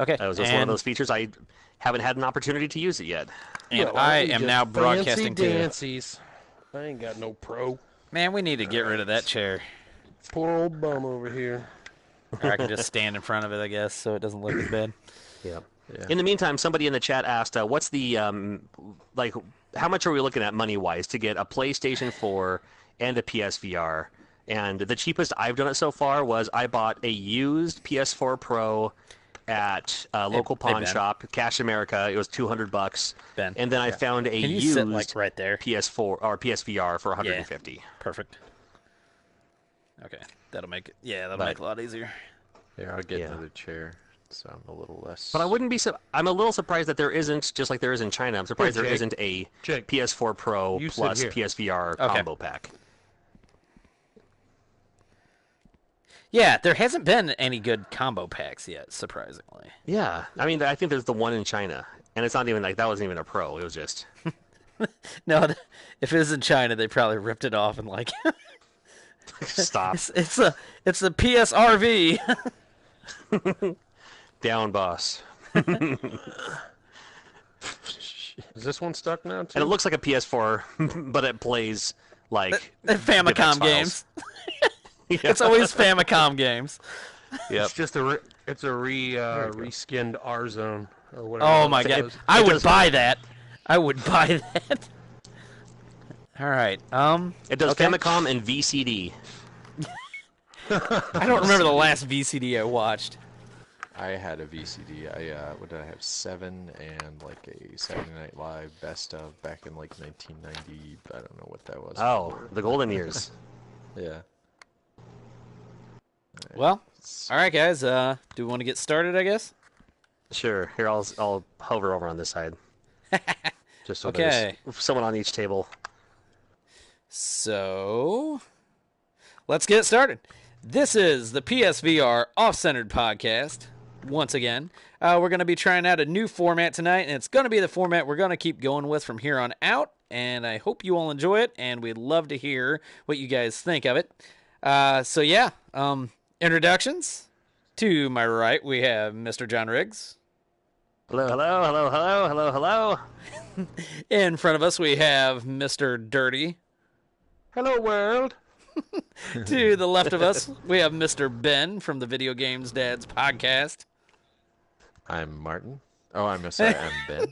Okay. That was just one of those features. I haven't had an opportunity to use it yet. And I am now broadcasting to... dancies. I ain't got no Pro. Man, we need to get rid of that chair. Poor old bum over here. Or I can just stand in front of it, I guess, so it doesn't look as bad. Yeah. In the meantime, somebody in the chat asked, what's the, how much are we looking at money-wise to get a PlayStation 4 and a PSVR? And the cheapest I've done it so far was I bought a used PS4 Pro at a local pawn shop, Cash America. It was $200. Ben. And then I found a Can you used sit, like, right there? PS4 or PSVR for $150. Yeah. Perfect. Okay. That'll make it, that'll make it a lot easier. Yeah, I'll get another chair. So I'm a little less. But I wouldn't be. I'm a little surprised that there isn't, just like there is in China. I'm surprised there isn't a PS4 Pro plus PSVR combo pack. Yeah, there hasn't been any good combo packs yet, surprisingly. Yeah, I mean, I think there's the one in China, and it's not even like that wasn't even a Pro. It was just. No, if it was in China, they probably ripped it off and like. Stop. It's a PSRV. Down, boss. Is this one stuck now, too? And it looks like a PS4, but it plays like... Famicom games. It's always Famicom games. Yep. It's just reskinned R-Zone or whatever. Oh, my God. I would buy that. I would buy that. All right. It does Famicom and VCD. I don't remember the last VCD I watched. I had a VCD. What did I have? 7 and like a Saturday Night Live best of back in like 1990. I don't know what that was. Oh, the golden years. Yeah. Well, all right, guys. Do we want to get started? I guess. Sure. Here, I'll hover over on this side. Just so there's someone on each table. So, let's get started. This is the PSVR Off-Centered Podcast. Once again, we're going to be trying out a new format tonight, and it's going to be the format we're going to keep going with from here on out, and I hope you all enjoy it, and we'd love to hear what you guys think of it. Introductions. To my right, we have Mr. John Riggs. Hello, hello, hello, hello, hello, hello. In front of us, we have Mr. Dirty. Hello, world. To the left of us, we have Mr. Ben from the Video Games Dads podcast. I'm Martin. Oh, I'm sorry, I'm Ben.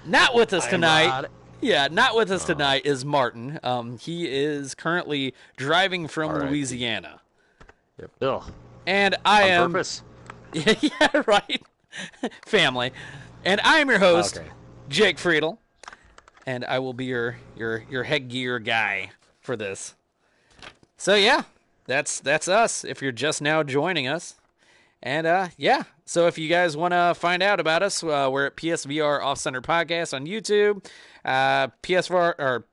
Not with us tonight. Yeah, not with us tonight is Martin. He is currently driving from Louisiana. Yep. Ugh. And I am. On purpose. Yeah, right. Family. And I am your host, Jake Friedel. And I will be your headgear guy for this. So yeah, that's us if you're just now joining us. And so if you guys want to find out about us, we're at PSVR Off-Centered Podcast on YouTube, PSVR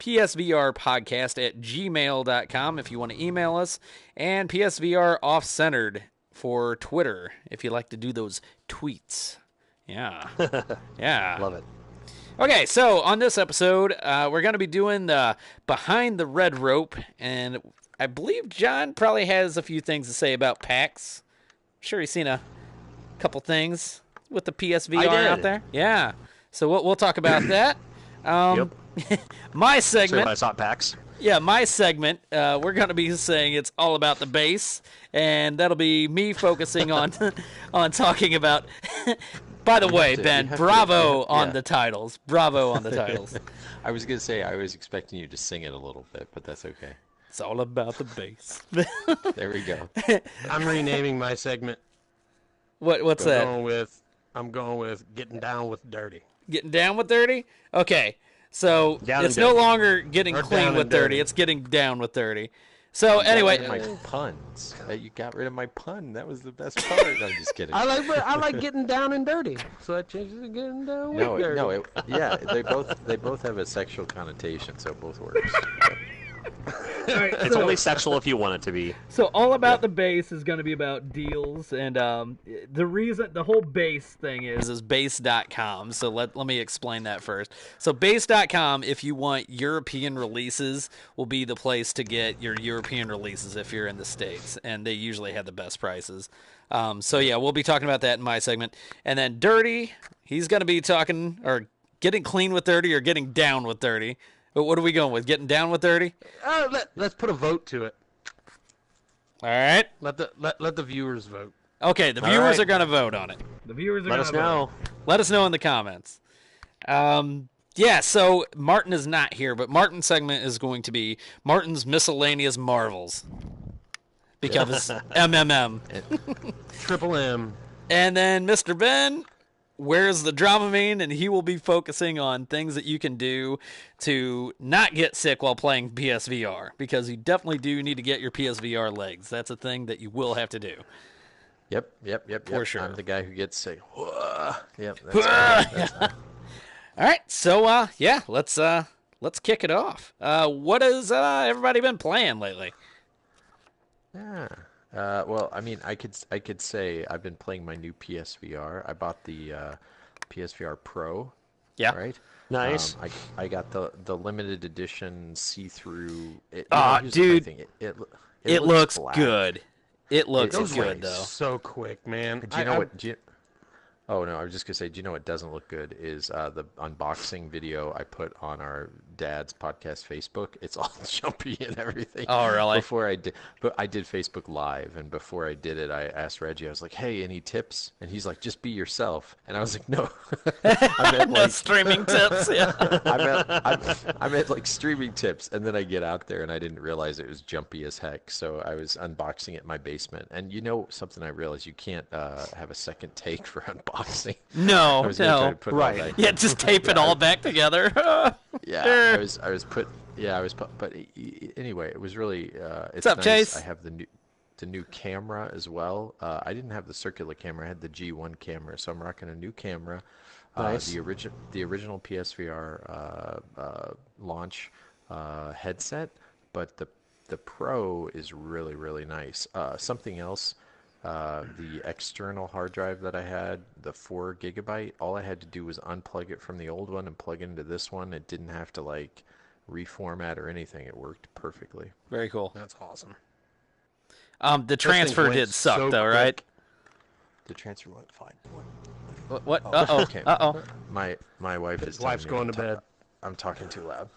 Podcast at gmail.com if you want to email us, and PSVR Off-Centered for Twitter if you like to do those tweets. Yeah. Yeah. Love it. Okay, so on this episode, we're going to be doing the Behind the Red Rope, and I believe John probably has a few things to say about PAX. I'm sure he's seen a couple things with the PSVR out there. Yeah, so we'll talk about that. Yep. My segment. So I saw PAX. Yeah, my segment, we're going to be saying it's all about the bass, and that'll be me focusing on talking about... By the way, Ben, bravo on the titles. Bravo on the titles. I was going to say, I was expecting you to sing it a little bit, but that's okay. It's all about the bass. There we go. I'm renaming my segment. What's that? I'm going with Getting Down with Dirty. Getting down with dirty? Okay. So it's no longer getting clean with dirty. It's getting down with dirty. So anyway, my puns. You got rid of my pun. That was the best part. I'm just kidding. I like getting down and dirty, so I changed it to getting down with dirty. They both have a sexual connotation, so it both works. All right, It's only sexual if you want it to be. So all about the base is going to be about deals, and the whole base thing is base.com. So let me explain that first. So base.com, if you want European releases, will be the place to get your European releases if you're in the States, and they usually have the best prices. So yeah, we'll be talking about that in my segment. And then Dirty, he's going to be talking or getting clean with Dirty or getting down with Dirty. But what are we going with? Getting down with Dirty? Let's put a vote to it. All right. Let the viewers vote. Okay, the viewers are going to vote on it. The viewers are Let going us to know. Let us know in the comments. Yeah, so Martin is not here, but Martin's segment is going to be Martin's Miscellaneous Marvels. Because MMM. Triple M. And then Mr. Ben, where's the Dramamine? And he will be focusing on things that you can do to not get sick while playing PSVR. Because you definitely do need to get your PSVR legs. That's a thing that you will have to do. Yep. For sure. I'm the guy who gets sick. Yep. That's right. All right, so yeah, let's kick it off. What has everybody been playing lately? Yeah. Well, I mean, I could say I've been playing my new PSVR. I bought the PSVR Pro. Yeah. Right. Nice. I got the limited edition see-through. Dude, it looks black. good. It looks Those good went though. so quick, man. Do you know what? Oh no, I was just gonna say. Do you know what doesn't look good is the unboxing video I put on our dad's podcast Facebook. It's all jumpy and everything. Oh really? But I did Facebook Live, and before I did it, I asked Reggie. I was like, "Hey, any tips?" And he's like, "Just be yourself." And I was like, "No." I meant No streaming tips. Yeah. I meant like streaming tips, and then I get out there and I didn't realize it was jumpy as heck. So I was unboxing it in my basement, and you know something I realized you can't have a second take for unboxing. No, Right. Yeah, just tape it all back together. Yeah, but anyway, it was really it's What's up, nice. Chase? I have the new camera as well. I didn't have the circular camera. I had the G1 camera, so I'm rocking a new camera. Nice. The original PSVR launch headset, but the Pro is really, really nice. Something else, the external hard drive that I had, the 4 gigabyte, all I had to do was unplug it from the old one and plug it into this one. It didn't have to like reformat or anything. It worked perfectly. Very cool. That's awesome. The transfer did suck so though, quick. right? The transfer went fine. What? Uh-oh. Okay. Uh-oh. My wife is. His wife's going to bed. I'm talking too loud.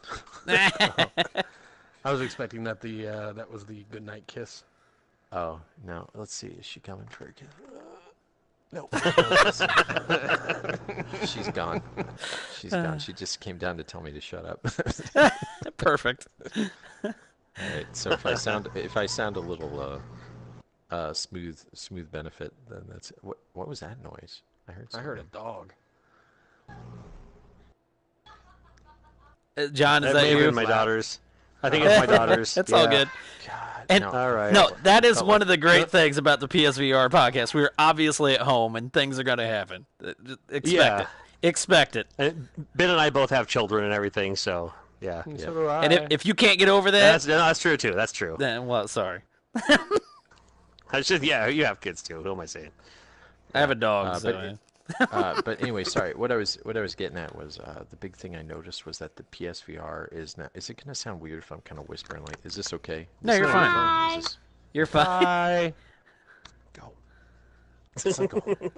I was expecting that that was the goodnight kiss. Oh no! Let's see. Is she coming for a kiss? No. She's gone. She's gone. She just came down to tell me to shut up. Perfect. All right. So if I sound a little smooth benefit, then that's it. What was that noise? I heard a dog. John, is that Maybe you? my daughters. I think it's my daughters. That's all good. God. And no. All right. No, that is one of the great things about the PSVR podcast. We're obviously at home, and things are going to happen. Expect it. Expect it. And Ben and I both have children and everything, so yeah. So do I. And if you can't get over that, That's true too. That's true. then well, sorry. Yeah, you have kids too. Who am I saying? I have a dog. But anyway, sorry. What I was getting at was the big thing I noticed was that the PSVR is now. Is it going to sound weird if I'm kind of whispering? Like, is this okay? No, you're fine. You're fine. Bye. Go. It's like a. It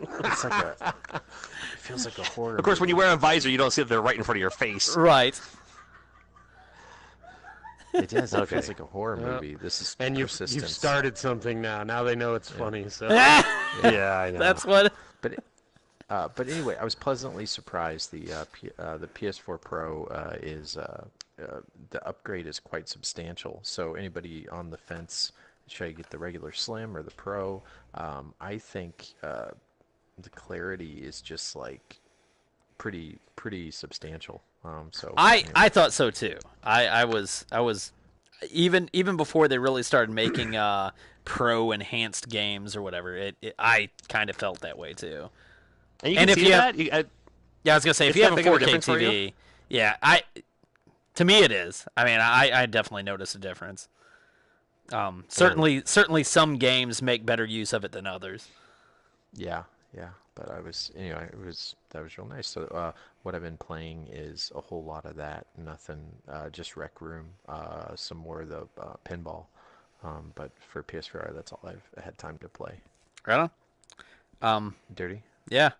feels like a horror. Of course, when you movie. wear a visor, you don't see that they're right in front of your face. Right. It does. It Okay. feels like a horror movie. This is And you've persistence. started something now. Now they know it's funny. So Yeah, I know. That's what. But anyway, I was pleasantly surprised. The PS4 Pro is the upgrade is quite substantial. So anybody on the fence, should I get the regular Slim or the Pro? I think the clarity is just like pretty substantial. So I thought so too. I was even before they really started making pro enhanced games or whatever. I kind of felt that way too. And you And can if see you that. Yeah, I was gonna say if It's you that have a big of a 4K difference for you? TV, yeah, To me, it is. I mean, I definitely notice a difference. Certainly, some games make better use of it than others. Yeah. But that was real nice. So what I've been playing is a whole lot of that. Nothing, just Rec Room, some more of the pinball. But for PSVR, that's all I've had time to play. Right on. Dirty? Yeah.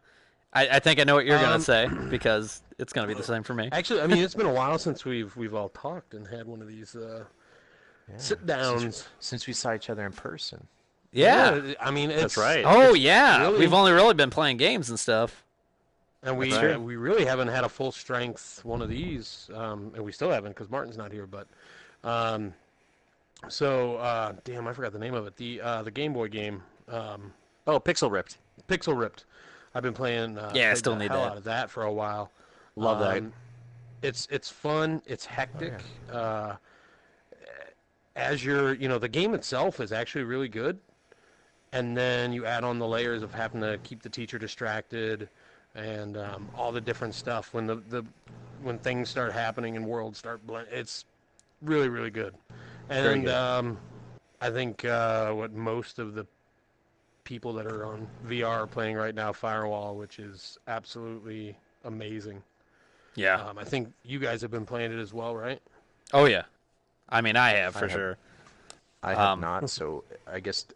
I think I know what you're gonna say because it's gonna be the same for me. Actually, I mean, it's been a while since we've all talked and had one of these sit downs. Since we saw each other in person. Yeah. I mean, That's right. Oh yeah. really- We've only really been playing games and stuff. And we really haven't had a full strength one of these, and we still haven't because Martin's not here. But damn, I forgot the name of it. The Game Boy game. Pixel Ripped. Pixel Ripped. I've been playing. I still need hell that. out of that for a while. Love that. It's fun. It's hectic. As you're, the game itself is actually really good, and then you add on the layers of having to keep the teacher distracted, and all the different stuff when when things start happening and worlds start blending. It's really, really good. And I think what most of the people that are on VR are playing right now, Firewall, which is absolutely amazing. Yeah. I think you guys have been playing it as well, right? Oh yeah. I mean, I have sure. I have not, so I guess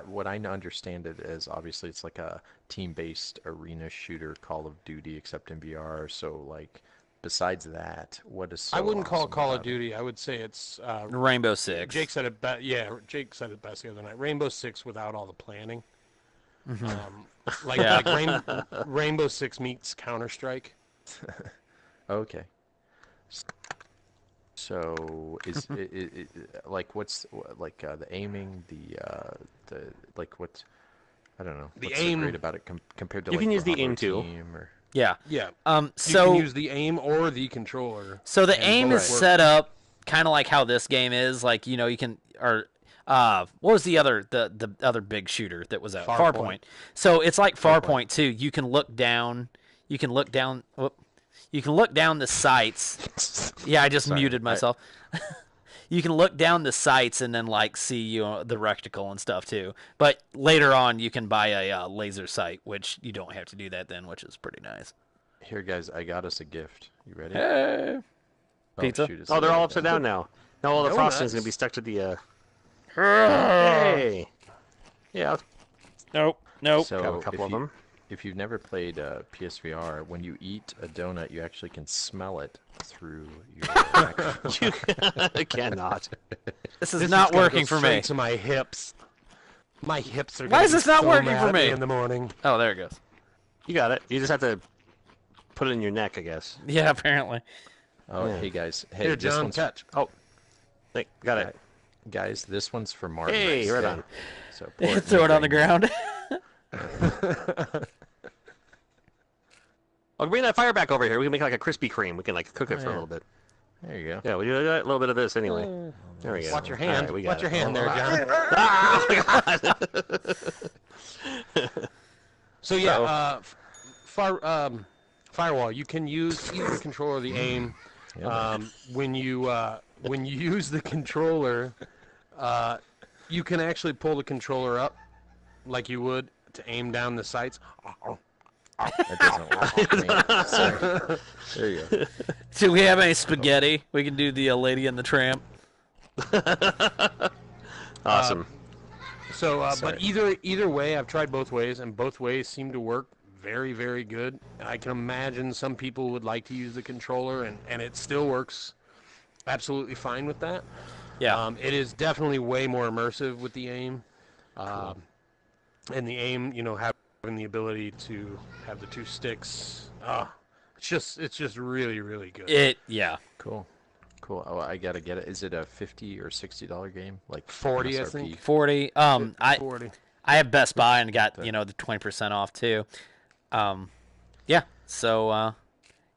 what I understand it is obviously it's like a team-based arena shooter Call of Duty, except in VR. So, like, besides that, what is so I wouldn't call it awesome Call of about it? Duty. I would say it's Rainbow Six. Jake said it best. Yeah, Jake said it best the other night. Rainbow Six without all the planning. Like Rainbow Six meets Counter-Strike. Okay. So is it like what's like the aiming, the like what I don't know. The what's aim- so great about it compared to You like can use the Bravo aim too. Team or... Yeah. Yeah. You So can use the aim or the controller. So the and aim both is work. set up kind of like how this game is. Like, you can, or what was the other big shooter that was out? Farpoint. So it's like Farpoint too. You can look down. You can look down. You can look down the sights. Yeah, I just muted myself. You can look down the sights and then like see the reticle and stuff too. But later on, you can buy a laser sight, which you don't have to do that then, which is pretty nice. Here, guys, I got us a gift. You ready? Hey. Pizza? Shoot, it's Oh, they're all already upside done. down now. Now all the Donuts. frosting is going to be stuck to the... Hey! Yeah, Nope. So have a couple of them. If you've never played PSVR, when you eat a donut, you actually can smell it through your. You cannot. This is This not is gonna working go for straight me. To my hips. My hips are. Why gonna is be this not so working mad for at me? in the morning? Oh, there it goes. You got it. You just have to put it in your neck, I guess. Yeah, apparently. Oh, hey guys. Hey, Here, this John, one's catch. Got it. guys. This one's for Martin. Hey, right on. So pour it Throw it on the in ground. I'll bring that fire back over here. We can make like a Krispy Kreme. We can like cook it for a little bit. There you go. Yeah, we do a little bit of this anyway. There we go. Watch your All hand. right, we got Watch it. your hand there, John. So yeah, Firewall. You can use either the controller or the aim. When you use the controller, you can actually pull the controller up like you would to aim down the sights. That doesn't work. Sorry. There you go. Do we have any spaghetti? We can do the Lady and the Tramp. Awesome. So, Sorry. but either way, I've tried both ways, and both ways seem to work very, very good. I can imagine some people would like to use the controller, and it still works absolutely fine with that. Yeah. It is definitely way more immersive with the aim. And the aim, having the ability to have the two sticks. It's just really, really good. Yeah. Cool. Oh, I gotta get it. Is it a $50 or $60 game? Like 40, I MSRP? think. 40. 40. I have Best Buy and got, the 20% off too. Yeah. So,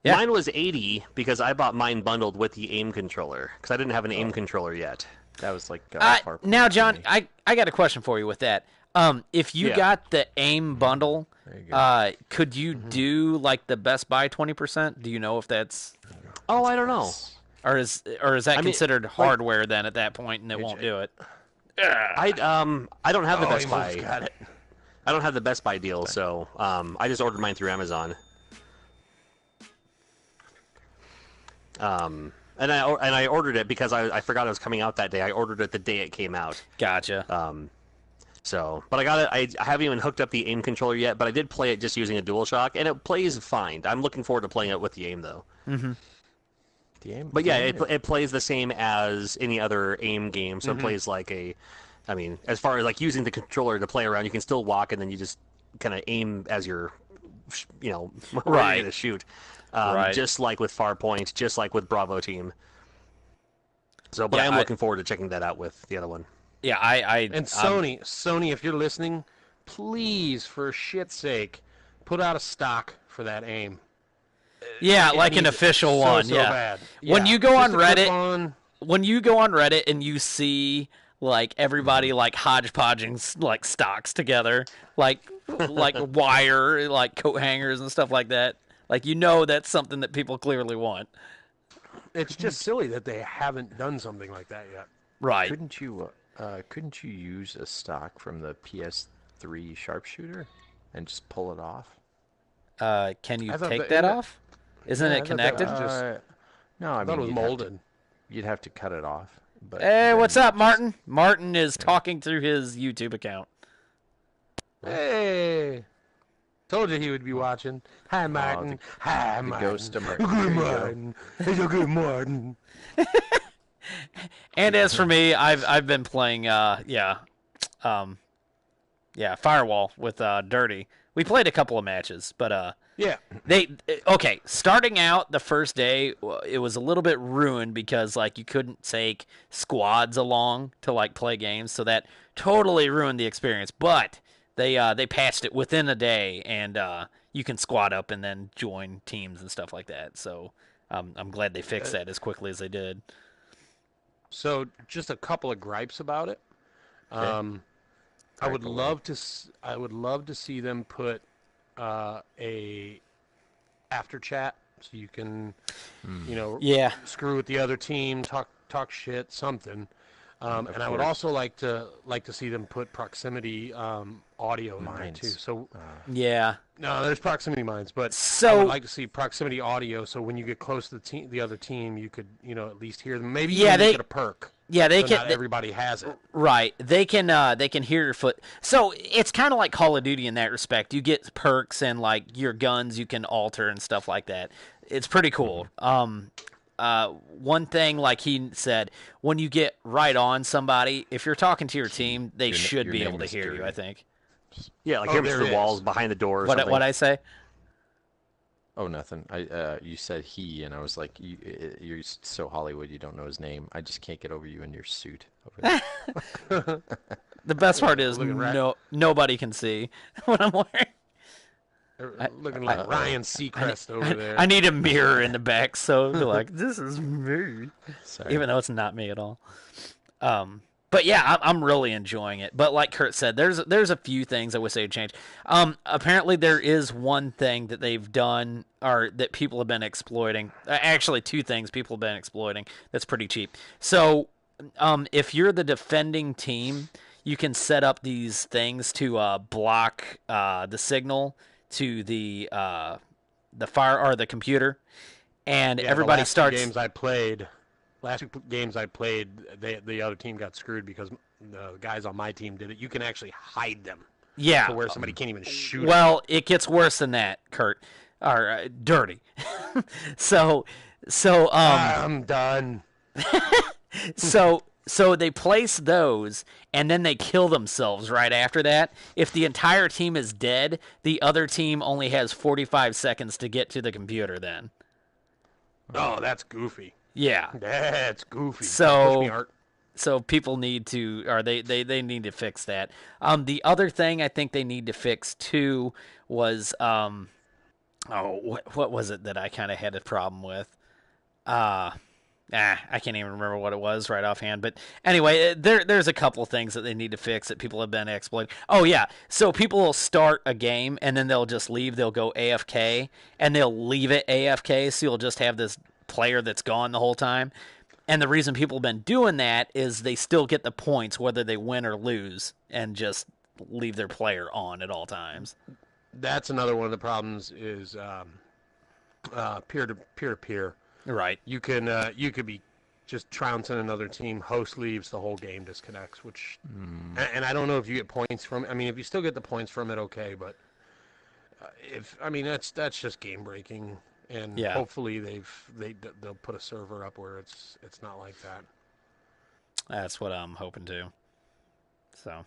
yeah. Mine was 80 because I bought mine bundled with the aim controller because I didn't have an aim controller yet. That was like far now, from John, me. I got a question for you with that. If you Yeah. got the AIM bundle, There you go. could you do like the Best Buy 20%? Do you know if that's? Oh, I don't know. Or is that considered hardware then at that point, and it won't do it? I don't have the Best Buy. Got it. I don't have the Best Buy deal, so I just ordered mine through Amazon. And I ordered it because I forgot it was coming out that day. I ordered it the day it came out. Gotcha. But I got it. I haven't even hooked up the aim controller yet, but I did play it just using a DualShock, and it plays fine. I'm looking forward to playing it with the aim, though. Mm-hmm. The aim, but yeah, it plays the same as any other aim game, so it plays like I mean, as far as like using the controller to play around, you can still walk, and then you just kind of aim as you're, ready to shoot. Just like with Farpoint, just like with Bravo Team. So, but I am looking forward to checking that out with the other one. Yeah, And Sony, if you're listening, please, for shit's sake, put out a stock for that aim. Yeah, like an official one. So yeah. bad. When you go on Reddit, and you see like everybody like hodgepodging like stocks together, like wire, like coat hangers and stuff like that. Like that's something that people clearly want. It's just silly that they haven't done something like that yet. Right. Couldn't you use a stock from the PS3 sharpshooter and just pull it off? Can you take that off? Isn't it connected? No, I thought it was molded. You'd have to cut it off. But hey, what's up, Martin? Martin is talking through his YouTube account. Hey. Told you he would be watching. Hi, Martin. Hi, Martin. The ghost of Martin. Good Martin. It's a good Martin. And as for me, I've been playing Firewall with Dirty. We played a couple of matches, but starting out the first day, it was a little bit ruined because like you couldn't take squads along to like play games, so that totally ruined the experience. But they patched it within a day, and you can squad up and then join teams and stuff like that. So I'm glad they fixed that as quickly as they did. So just a couple of gripes about it. I would love to see them put a after chat so you can screw with the other team, talk shit, something. And I would also like to see them put proximity audio in there too. So no, there's proximity mines, but I would like to see proximity audio so when you get close to the other team, you could at least hear them. Maybe make it a perk. Yeah, they can. Not everybody has it. Right. They can hear your foot. So it's kind of like Call of Duty in that respect. You get perks and like your guns you can alter and stuff like that. It's pretty cool. One thing, like he said, when you get right on somebody, if you're talking to your team, they should be able to hear you, I think. Yeah, like hear through the walls, behind the door or something. What I say? Oh, nothing. You said he, and I was like, you're so Hollywood, you don't know his name. I just can't get over you in your suit over there. The best part is nobody can see what I'm wearing. Looking like Ryan Seacrest over there. I need a mirror in the back, so they're like, this is me. Sorry. Even though it's not me at all. But yeah, I'm really enjoying it. But like Kurt said, there's a few things I wish they'd change. Apparently there is one thing that they've done, or that people have been exploiting. Actually, two things people have been exploiting that's pretty cheap. So if you're the defending team, you can set up these things to block the signal to the fire or the computer, and everybody starts. Last two games I played, the other team got screwed because the guys on my team did it. You can actually hide them. Yeah. To where somebody can't even shoot. Well, it gets worse than that, Kurt. Or Dirty. So I'm done. So they place those, and then they kill themselves right after that. If the entire team is dead, the other team only has 45 seconds to get to the computer then. Oh, that's goofy. Yeah. That's goofy. So people need to, or they need to fix that. The other thing I think they need to fix too was, what was it that I kind of had a problem with? I can't even remember what it was right offhand. But anyway, there's a couple things that they need to fix that people have been exploiting. Oh, yeah. So people will start a game, and then they'll just leave. They'll go AFK, and they'll leave it AFK, so you'll just have this player that's gone the whole time. And the reason people have been doing that is they still get the points whether they win or lose, and just leave their player on at all times. That's another one of the problems is peer-to-peer. Right. You could be just trouncing another team, host leaves, the whole game disconnects, which and I don't know if you get points from it. I mean, if you still get the points from it, okay, but that's just game breaking, and hopefully they'll put a server up where it's not like that. That's what I'm hoping to. So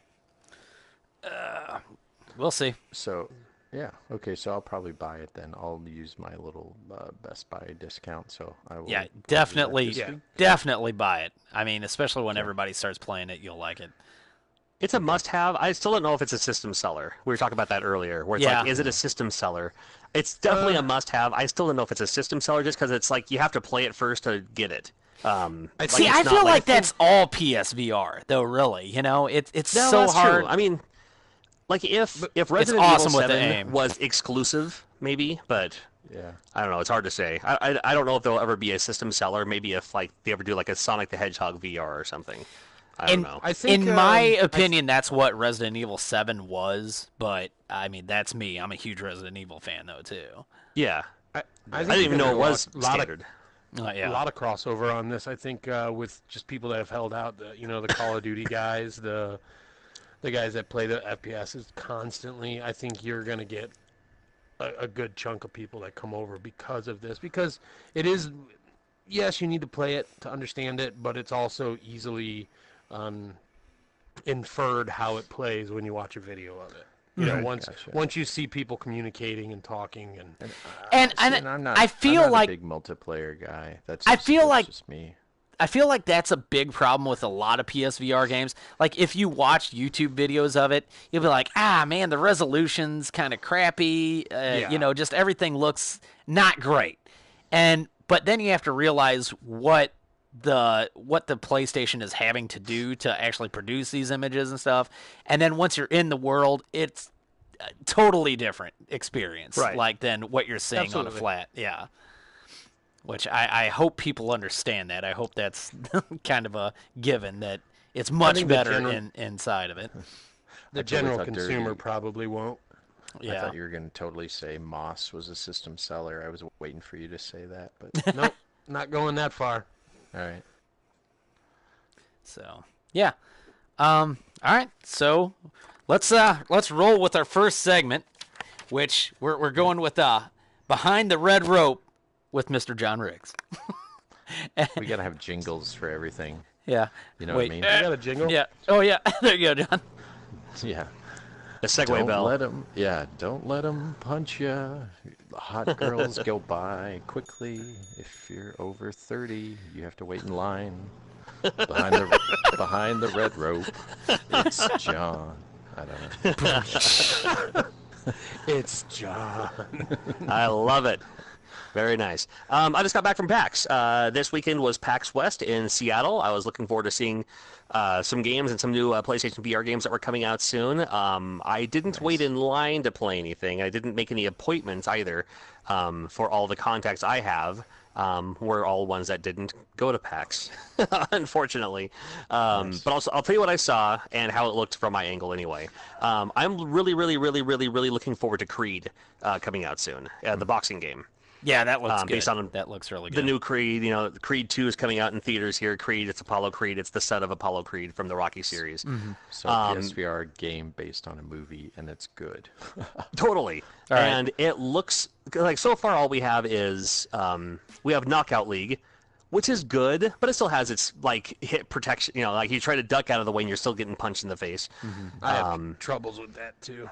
we'll see. So yeah, okay, so I'll probably buy it then. I'll use my little Best Buy discount, so I will. Yeah, definitely buy it. I mean, especially when everybody starts playing it, you'll like it. It's a must-have. I still don't know if it's a system seller. We were talking about that earlier, where it's like, is it a system seller? It's definitely a must-have. I still don't know if it's a system seller, just because it's like you have to play it first to get it. I feel like that's all PSVR, though. Really, it's so hard. True. I mean, like if Resident Evil 7 was exclusive, maybe, but I don't know. It's hard to say. I don't know if there'll ever be a system seller. Maybe if like they ever do like a Sonic the Hedgehog VR or something. I don't know. I think, in my opinion, that's what Resident Evil 7 was. But I mean, that's me. I'm a huge Resident Evil fan, though, too. Yeah, I didn't even know it was standard. A lot of crossover on this. I think with just people that have held out. The Call of Duty guys, the guys that play the FPSs constantly. I think you're going to get a good chunk of people that come over because of this. Because it is, yes, you need to play it to understand it, but it's also easily inferred how it plays when you watch a video of it. Once you see people communicating and talking and I'm not a big multiplayer guy. That's just me. I feel like that's a big problem with a lot of PSVR games. Like, if you watch YouTube videos of it, you'll be like, man, the resolution's kind of crappy. Just everything looks not great. But then you have to realize what the PlayStation is having to do to actually produce these images and stuff. And then once you're in the world, it's a totally different experience, than what you're seeing on a flat. Yeah. Which I hope people understand that. I hope that's kind of a given, that it's much better inside of it. The general consumer probably won't. Yeah. I thought you were going to totally say Moss was a system seller. I was waiting for you to say that, but nope, not going that far. All right. So yeah. All right. So let's roll with our first segment, which we're going with Behind the Red Rope with Mr. John Riggs. We gotta have jingles for everything. Yeah. You know what I mean? I got a jingle. Yeah. Oh yeah. There you go, John. Yeah. The Segway bell. Don't let them punch you. Hot girls go by quickly. If you're over 30, you have to wait in line. Behind the red rope, it's John. I don't know. It's John. I love it. Very nice. I just got back from PAX. This weekend was PAX West in Seattle. I was looking forward to seeing some games and some new PlayStation VR games that were coming out soon. I didn't wait in line to play anything. I didn't make any appointments either for all the contacts I have. Were all ones that didn't go to PAX, unfortunately. But also, I'll tell you what I saw and how it looked from my angle anyway. I'm really looking forward to Creed coming out soon, the boxing game. Yeah, that looks good. Based on that looks really good. The new Creed, Creed 2 is coming out in theaters here. Creed, it's Apollo Creed. It's the son of Apollo Creed from the Rocky series. Mm-hmm. So PSVR game based on a movie, and it's good. Totally. Right. And it looks like so far all we have is we have Knockout League, which is good, but it still has its hit protection. Like you try to duck out of the way and you're still getting punched in the face. Mm-hmm. I have troubles with that too.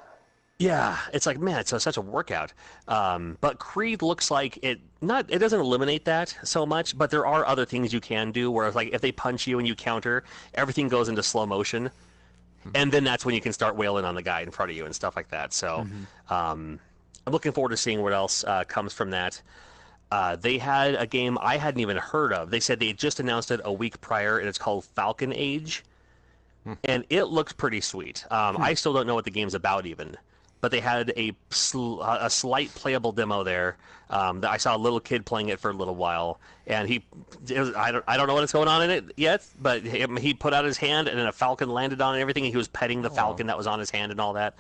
Yeah, it's like, man, it's such a workout. But Creed looks like it doesn't eliminate that so much, but there are other things you can do where like if they punch you and you counter, everything goes into slow motion. And then that's when you can start wailing on the guy in front of you and stuff like that. So I'm looking forward to seeing what else comes from that. They had a game I hadn't even heard of. They said they had just announced it a week prior, and it's called Falcon Age. And it looks pretty sweet. I still don't know what the game's about even. but they had a slight playable demo there. That I saw a little kid playing it for a little while, and I don't know what's going on in it yet, but he put out his hand, and then a falcon landed on it and everything, and he was petting the falcon that was on his hand and all that.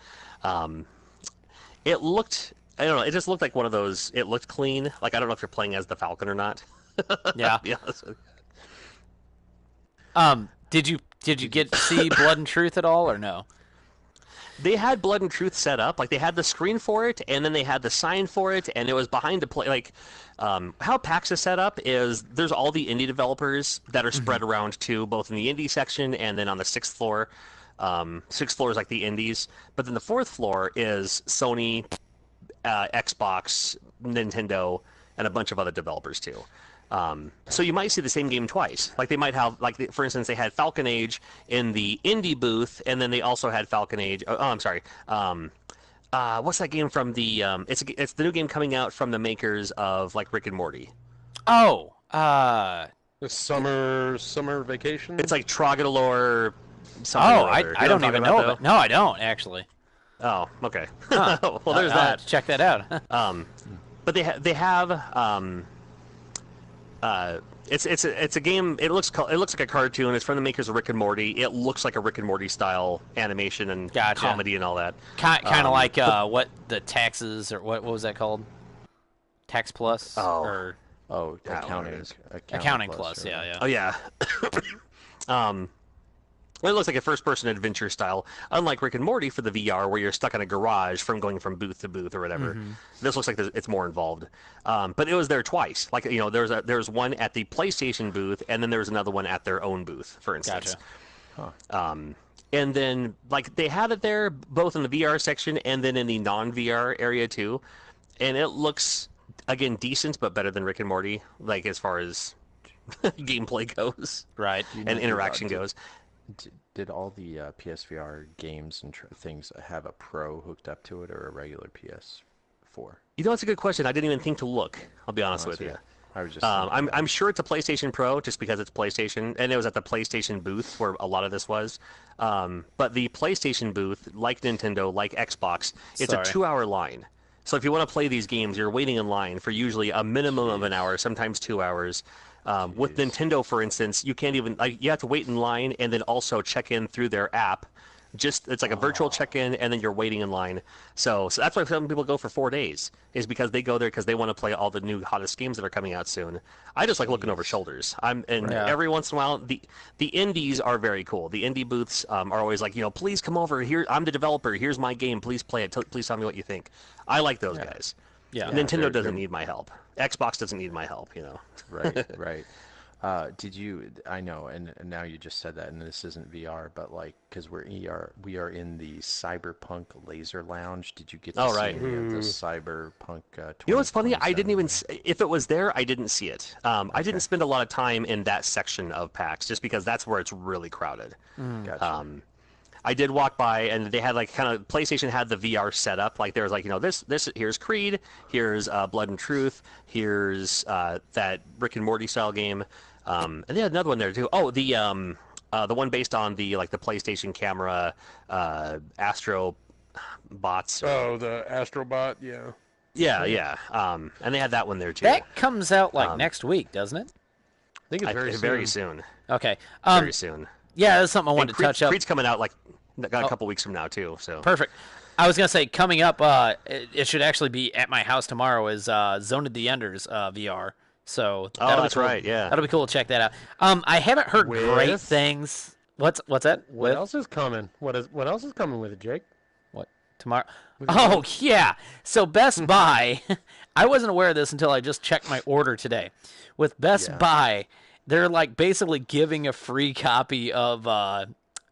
It looked, I don't know, it just looked like one of those, it looked clean. Like, I don't know if you're playing as the falcon or not. Yeah. Yeah. Did you get to see Blood and Truth at all, or no? They had Blood and Truth set up. Like, they had the screen for it, and then they had the sign for it, and it was behind the play. Like, how PAX is set up is there's all the indie developers that are spread around, too, both in the indie section and then on the 6th floor. 6th floor is like the indies. But then the 4th floor is Sony, Xbox, Nintendo, and a bunch of other developers, too. So you might see the same game twice. Like, they might have, like, for instance, they had Falcon Age in the indie booth, and then they also had Falcon Age. Oh, I'm sorry. What's that game from the? It's the new game coming out from the makers of like Rick and Morty. Oh, The summer vacation. It's like Trogadalore. I don't even know it. No, I don't actually. Oh, okay. Huh. Well, there's I'll have that. to check that out. But they have it's a game. It looks like a cartoon. It's from the makers of Rick and Morty. It looks like a Rick and Morty style animation and comedy and all that. Kind of like what the taxes or what was that called? Tax Plus or Accounting Plus. Yeah. Oh yeah. Well, it looks like a first-person adventure style, unlike Rick and Morty for the VR, where you're stuck in a garage from going from booth to booth or whatever. This looks like it's more involved. But it was there twice. Like, you know, there's one at the PlayStation booth, and then there was another one at their own booth, for instance. Gotcha. And then, like, they had it there both in the VR section and then in the non-VR area too. And it looks, again, decent, but better than Rick and Morty, like, as far as gameplay goes. Right. And interaction goes. Did all the PSVR games and things have a Pro hooked up to it or a regular PS4? You know, that's a good question. I didn't even think to look. I'll be honest with you. I was just. I'm sure it's a PlayStation Pro just because it's PlayStation, and it was at the PlayStation booth where a lot of this was. But the PlayStation booth, like Nintendo, like Xbox, it's a 2-hour line. So if you want to play these games, you're waiting in line for usually a minimum of an hour, sometimes 2 hours. With Nintendo, for instance, you can't even you have to wait in line and then also check in through their app. It's like a virtual check-in, and then you're waiting in line. So that's why some people go for 4 days, is because they go there because they want to play all the new hottest games that are coming out soon. I just like looking over shoulders. Every once in a while, the indies are very cool. The indie booths are always like, you know, please come over here. I'm the developer. Here's my game. Please play it. Please tell me what you think. I like those guys. Yeah. Nintendo doesn't need my help. Xbox doesn't need my help, you know. Right. I know, and now you just said that, and this isn't VR, but like, because we are in the Cyberpunk Laser Lounge. Did you get to see any of the Cyberpunk? You know what's funny? I didn't even. If it was there, I didn't see it. I didn't spend a lot of time in that section of PAX just because that's where it's really crowded. Gotcha. I did walk by, and they had like kind of PlayStation had the VR set up. Like there was like, you know, this here's Creed, here's Blood and Truth, here's that Rick and Morty style game, and they had another one there too. Oh, the one based on the PlayStation camera, Astro Bots. Oh, the Astrobot, yeah. Yeah. And they had that one there too. That comes out like next week, doesn't it? I think it's very soon. Okay. Very soon. Yeah, that's something I wanted to touch up. Creed's coming out like a couple weeks from now too. So perfect. I was gonna say coming up, it should actually be at my house tomorrow. Is Zone of the Enders VR? So that's right. Yeah, that'll be cool to check that out. I haven't heard great things. What's that? What else is coming? What else is coming with it, Jake? What tomorrow? Oh yeah. So Best Buy. I wasn't aware of this until I just checked my order today. With Best Buy, they're like basically giving a free copy of,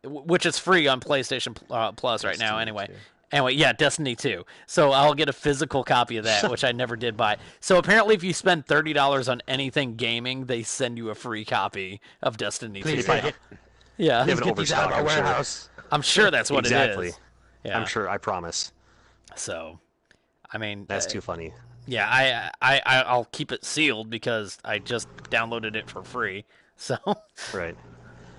which is free on PlayStation Plus right now anyway. 2. Anyway, yeah, Destiny 2. So I'll get a physical copy of that, which I never did buy. So apparently if you spend $30 on anything gaming, they send you a free copy of Destiny 2. Please buy it. Yeah. They have an overstock, our warehouse. I'm sure that's what it is. Yeah. I'm sure. I promise. So, I mean... That's too funny. Yeah, I'll keep it sealed because I just downloaded it for free. So right.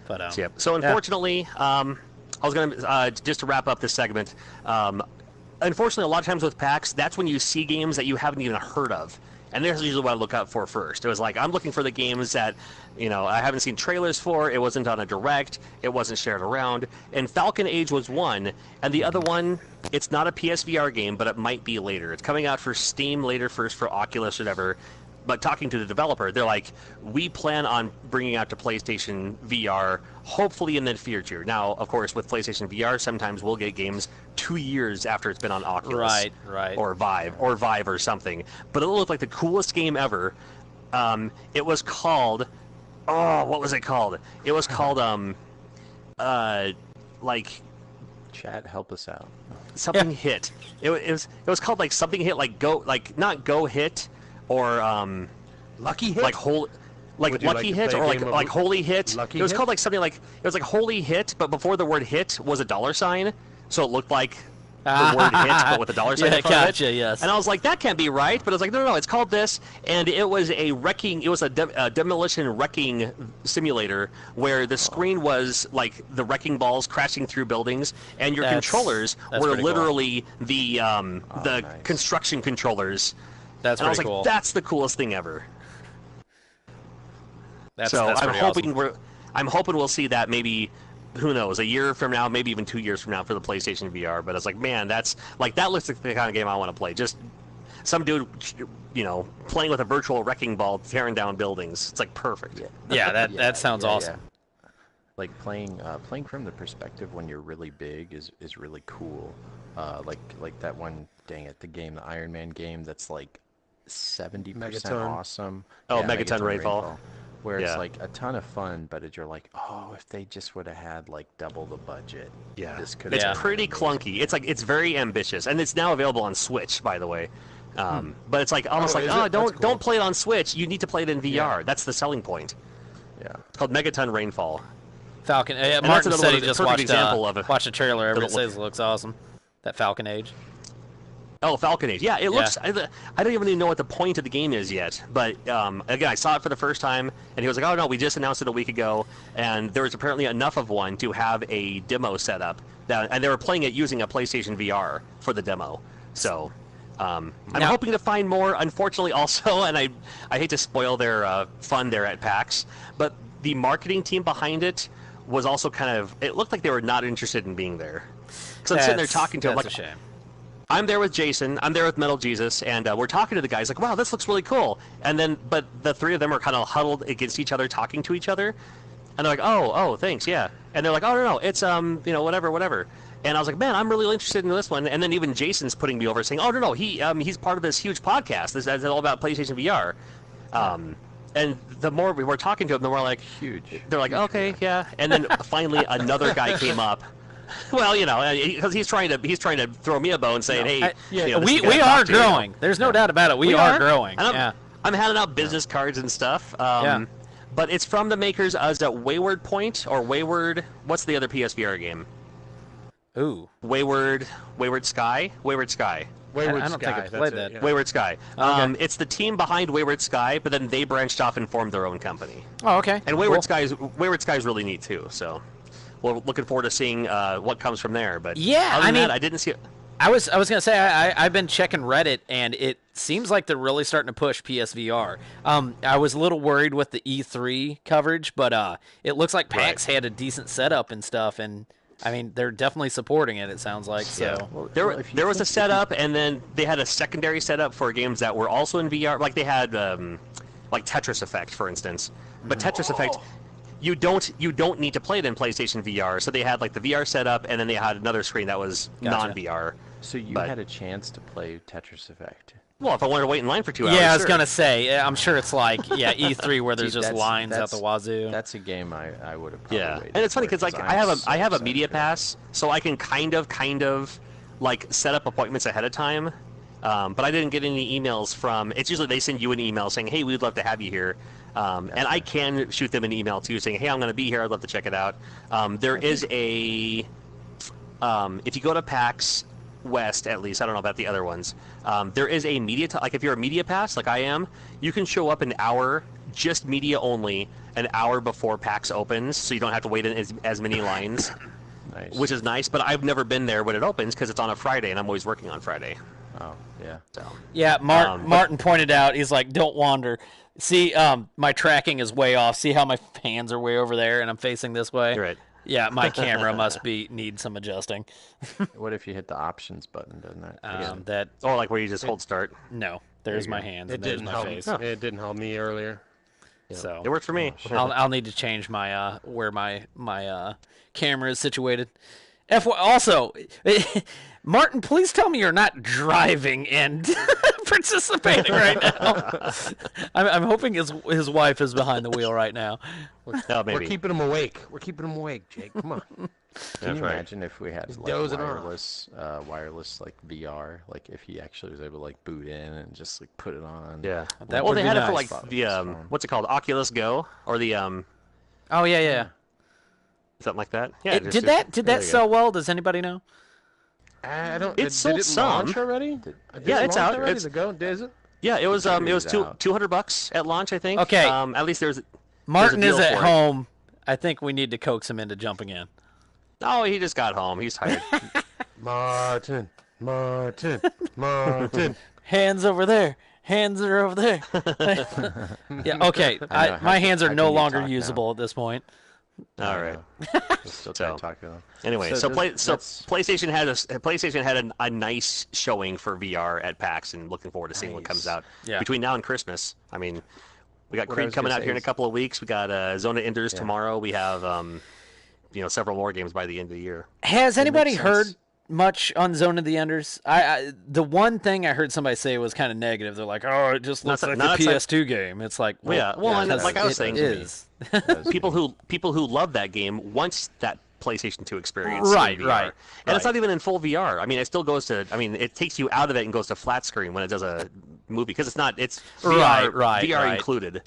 But so unfortunately, I was gonna just to wrap up this segment. unfortunately, a lot of times with PAX, that's when you see games that you haven't even heard of. And that's usually what I look out for first. It was like, I'm looking for the games that, I haven't seen trailers for. It wasn't on a direct. It wasn't shared around. And Falcon Age was one. And the other one, it's not a PSVR game, but it might be later. It's coming out for Steam later first for Oculus or whatever. But talking to the developer, they're like, we plan on bringing out to PlayStation VR, hopefully in the future. Now, of course, with PlayStation VR, sometimes we'll get games 2 years after it's been on Oculus. Right. Or Vive or something. But it looked like the coolest game ever. It was called... Oh, what was it called? It was called, Chat, help us out. Something Hit. It was called, like, something Hit, like, Go... Like, not Go Hit... Or Lucky Hit, like Lucky Hit, or like Holy Hit. It was called like something like, it was like Holy Hit, but before the word hit was a $sign, so it looked like the word hit, but with a $sign in front of it. Yes. And I was like, that can't be right. But I was like, no, it's called this, and it was a demolition wrecking simulator where the screen was like the wrecking balls crashing through buildings, and your controllers were literally the nice. Construction controllers. That's and I was pretty like, cool. that's the coolest thing ever. That's I'm hoping awesome. I'm hoping we'll see that maybe, who knows, a year from now, maybe even 2 years from now for the PlayStation VR. But it's like, man, that looks like the kind of game I want to play. Just some dude, playing with a virtual wrecking ball, tearing down buildings. It's like perfect. Yeah, that sounds awesome. Yeah. Like playing from the perspective when you're really big is really cool. Like that one, dang it, the Iron Man game that's like 70% awesome. Oh, yeah, Megaton Rainfall. Where it's like a ton of fun, but you're like, oh, if they just would have had like double the budget, this could. It's pretty clunky. It's very ambitious, and it's now available on Switch, by the way. But it's like almost don't play it on Switch. You need to play it in VR. Yeah. That's the selling point. Yeah. It's called Megaton Rainfall. Falcon. Martin said he just watched a trailer. Everybody says it looks awesome. That Falcon Age. Oh, Falcon Age. Yeah, it looks... I don't even know what the point of the game is yet. But, again, I saw it for the first time, and he was like, oh, no, we just announced it a week ago, and there was apparently enough of one to have a demo set up. And they were playing it using a PlayStation VR for the demo. So, I'm hoping to find more. Unfortunately, also, and I hate to spoil their fun there at PAX, but the marketing team behind it was also kind of... It looked like they were not interested in being there. Because I'm sitting there talking to them like... That's a shame. I'm there with Jason, I'm there with Metal Jesus, and we're talking to the guys like, wow, this looks really cool. And then, but the three of them are kind of huddled against each other, talking to each other. And they're like, oh, thanks, yeah. And they're like, oh, no, it's, whatever. And I was like, man, I'm really interested in this one. And then even Jason's putting me over saying, oh, no, he's part of this huge podcast. This is all about PlayStation VR. And the more we were talking to them, the more like, huge. They're like, okay, yeah. And then finally another guy came up. Well, because he's trying to throw me a bone, saying, "Hey, we are growing." There's no doubt about it. We are growing. And I'm handing out business cards and stuff. But it's from the makers of Wayward Point or Wayward. What's the other PSVR game? Ooh, Wayward Sky. Wayward I don't Sky. think I played that. Yeah. Wayward Sky. Okay. It's the team behind Wayward Sky, but then they branched off and formed their own company. Oh, okay. And Wayward Sky is really neat too. So. We're looking forward to seeing what comes from there. But I didn't see it. I was gonna say I've been checking Reddit, and it seems like they're really starting to push PSVR. I was a little worried with the E3 coverage, but it looks like PAX had a decent setup and stuff, and I mean they're definitely supporting it. It sounds like so. Yeah. Well, there was a setup, and then they had a secondary setup for games that were also in VR. Like they had like Tetris Effect, for instance. But Tetris Effect. You don't need to play it in PlayStation VR. So they had like the VR setup, and then they had another screen that was non-VR. So you had a chance to play Tetris Effect. Well, if I wanted to wait in line for 2 hours. Yeah, I was gonna say. I'm sure it's like E3 where there's just lines out the wazoo. That's a game I would have probably waited and it's funny for, because like I have a media pass, so I can kind of like set up appointments ahead of time. But I didn't get any emails from. It's usually they send you an email saying, "Hey, we'd love to have you here." And I can shoot them an email too, saying, "Hey, I'm going to be here. I'd love to check it out." There is a if you go to PAX West, at least I don't know about the other ones. There is a media like if you're a media pass, like I am, you can show up an hour, just media only, an hour before PAX opens, so you don't have to wait in as many lines. Nice. which is nice. But I've never been there when it opens because it's on a Friday, and I'm always working on Friday. Oh, yeah. So Yeah, Martin pointed out, he's like, don't wander. See, my tracking is way off. See how my hands are way over there and I'm facing this way? you're right. Yeah, my camera must need some adjusting. What if you hit the options button? Doesn't that? That Oh, like where you just hold start. no, there's my hands It and there's didn't my help. face. It didn't help me earlier. So It worked for me. I'll need to change my where my camera is situated. Also, Martin, please tell me you're not driving and participating right now. I'm hoping his wife is behind the wheel right now. Oh, maybe. We're keeping him awake. We're keeping him awake, Jake. Come on. Can you right. imagine if we had like dozing off. wireless like VR, like if he actually was able to like boot in and just like put it on? Yeah. That Well, would they be had it for nice. like the what's it called, Oculus Go, or the Oh yeah. something like that. Yeah. Did that sell well? Does anybody know? I don't. It did sold it some. launch already? Did Yeah, it it's launch out. Already? It's- The Go, is it? Yeah, it was Computer's out. $200 at launch, I think. Okay. At least there's. Martin is deal at for it. home. I think we need to coax him into jumping in. Oh, he just got home. He's tired. Martin. Hands over there. Hands are over there. Yeah. Okay. My hands are how no can you longer talk now? usable at this point. All right. Still trying to talk to them. Anyway, So so, that's- PlayStation had a nice showing for VR at PAX, and looking forward to seeing what comes out Yeah. between now and Christmas. I mean, we got What I Creed was coming gonna out say here in a is- couple of weeks. We got Zona Enders tomorrow. We have several more games by the end of the year. Has anybody makes heard sense. much on Zone of the Enders? The one thing I heard somebody say was kind of negative. They're like, "Oh, it just looks like not a outside- PS2 game." It's like, Well, yeah. Well, and because like I was it saying, is. people who love that game wants that PlayStation 2 experience. Right, in VR. right, And it's right. not even in full VR. I mean, it still goes to. I mean, it takes you out of it and goes to flat screen when it does a movie because it's not. It's VR, Right, VR right. included.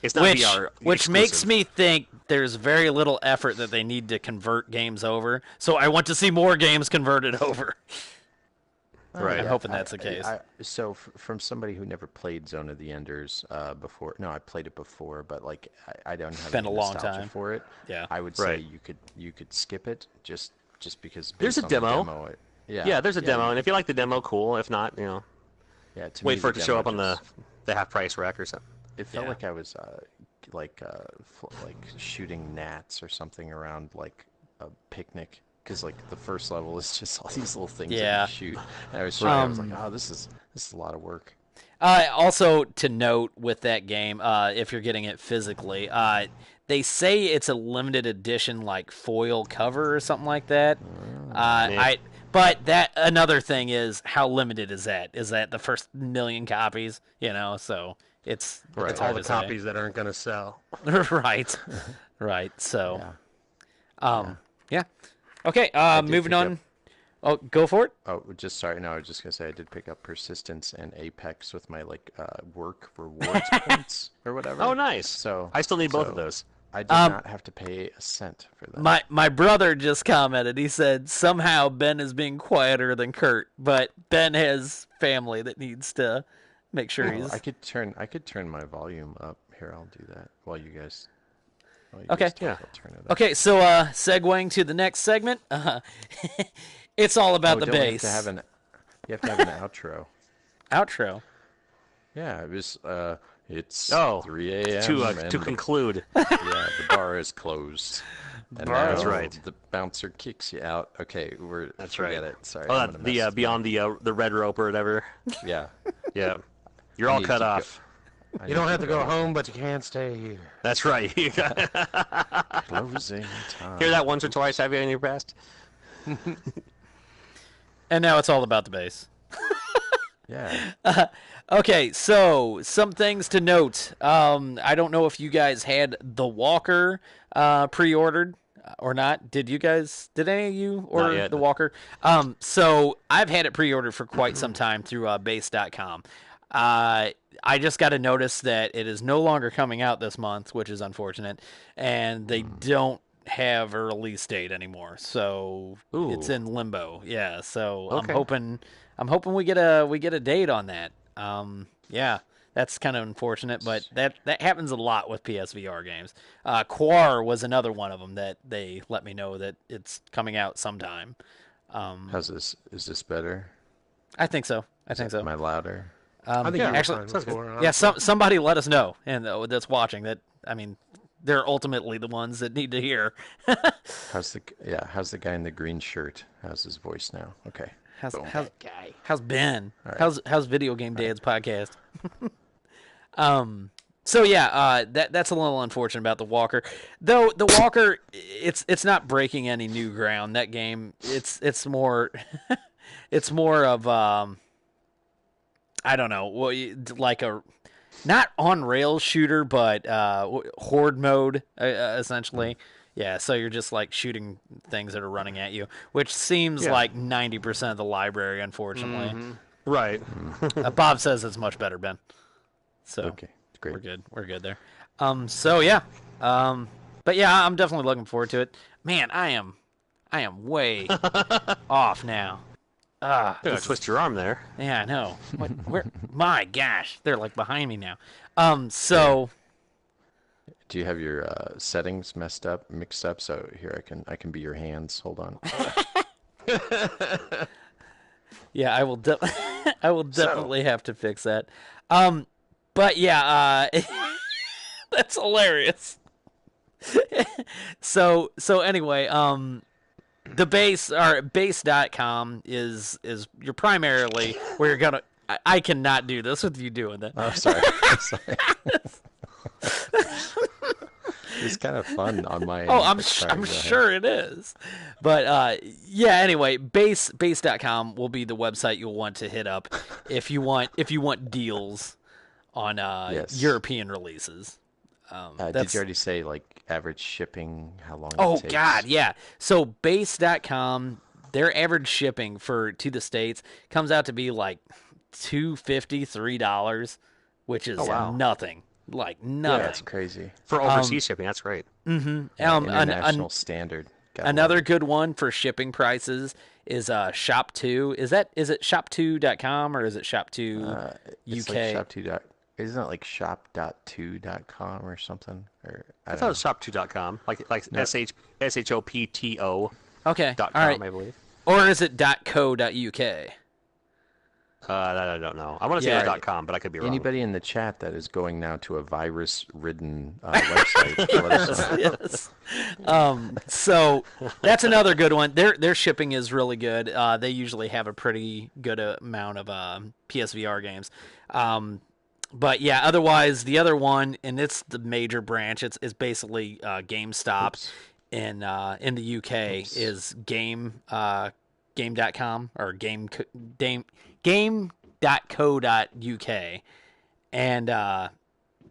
It's not VR. Which makes exclusive. me think there's very little effort that they need to convert games over. So I want to see more games converted over. Right. I'm hoping that's the case. From somebody who never played Zone of the Enders before, no, I played it before, but like I don't have Been any a long nostalgia time. for it. Yeah. I would say Right. you could skip it just because There's based a on the demo. yeah, There's a demo, and if you like the demo, cool. If not, yeah. To wait me, for it the to show demo up on just- the half price rack or something. It felt Yeah. like I was like shooting gnats or something around like a picnic. Because like the first level is just all these little things Yeah. that you shoot. And I was like, oh, this is a lot of work. Also, to note with that game, if you're getting it physically, they say it's a limited edition, like foil cover or something like that. But that another thing is how limited is that? Is that the first million copies? So it's It's hard all the to say. copies that aren't going to sell. right, right. So, Yeah. yeah. Okay, did moving pick on. up- Oh, go for it. Oh, sorry. No, I was just gonna say I did pick up Persistence and Apex with my work rewards points or whatever. Oh, nice. So I still need both of so those. I did not have to pay a cent for that. My brother just commented. He said somehow Ben is being quieter than Kurt, but Ben has family that needs to make sure Well, he's I could turn my volume up. Here, I'll do that while you guys. Okay. Talk, I'll turn it up. Okay, so segueing to the next segment, it's all about the don't we bass. You have to have an outro. Outro. Yeah, it was. It's Oh, 3 a.m. To and to the- conclude. yeah, the bar is closed. And That's now right. The bouncer kicks you out. Okay, That's forget right. it. Sorry. Oh, I'm that, gonna the mess beyond the red rope or whatever. Yeah. Yeah, you're I all need cut to go- off. I You need don't have to go home, but you can't stay here. That's right. You got- Closing time. Hear that once or twice, have you, in your past? And now it's all about the bass. Yeah. Okay, so some things to note. I don't know if you guys had The Walker pre-ordered or not. Did any of you order yet. The Walker? So I've had it pre-ordered for quite some time through base.com. I just got a notice that it is no longer coming out this month, which is unfortunate, and they don't have a release date anymore. So it's Ooh. in limbo. Yeah, so Okay. I'm hoping we get a date on that. Yeah, That's kind of unfortunate, but that happens a lot with PSVR games. Quar was another one of them that they let me know that it's coming out sometime. How's this? Is this better? I think so. Am I louder? I think actually, before, somebody let us know, and that's watching that. I mean, they're ultimately the ones that need to hear. How's the guy in the green shirt? How's his voice now? Okay. How's Ben? Right. How's Video Game Dad's podcast? So yeah, that's a little unfortunate about the Walker. Though the Walker, it's not breaking any new ground. That game, it's more it's more of I don't know, like a not on rails shooter, but horde mode essentially. Yeah, so you're just like shooting things that are running at you, which seems like 90% of the library, unfortunately. Mm-hmm. Right. Bob says it's much better, Ben. So Okay, great. We're good there. So yeah. But yeah, I'm definitely looking forward to it. Man, I am way off now. Twist your arm there. Yeah, I know. Where? My gosh, they're like behind me now. So. Do you have your settings mixed up? So here I can be your hands. Hold on. Yeah, I will. I will definitely have to fix that. But yeah, that's hilarious. So anyway, the base.com is you're primarily where you're gonna. I cannot do this with you doing that. Oh, sorry. It's kind of fun on my end. Oh, I'm sure it is. But yeah, anyway, base.com will be the website you'll want to hit up if you want deals on European releases. Did you already say like average shipping, how long Oh it takes? God, yeah. So base.com, their average shipping to the States comes out to be like $2.50, $3, which is nothing. Like nothing. Yeah, that's crazy. For overseas shipping, that's great. Mm-hmm. International standard. Another good one for shipping prices is Shop2. Is it shop2.com or is it Shop2 UK? It's like Shop2. Isn't it like shop.2.com or something? Or I thought it was shop2.com, like shopto. Okay. .com, all right. I believe. Or is it .co.uk? That I don't know. I want to say it was .com, but I could be wrong. Anybody in the chat that is going now to a virus-ridden website, let us know. Yes. So that's another good one. Their shipping is really good. They usually have a pretty good amount of PSVR games. But yeah, otherwise the other one, and it's the major branch. It's basically GameStop in the UK is game.com or game.co.uk, and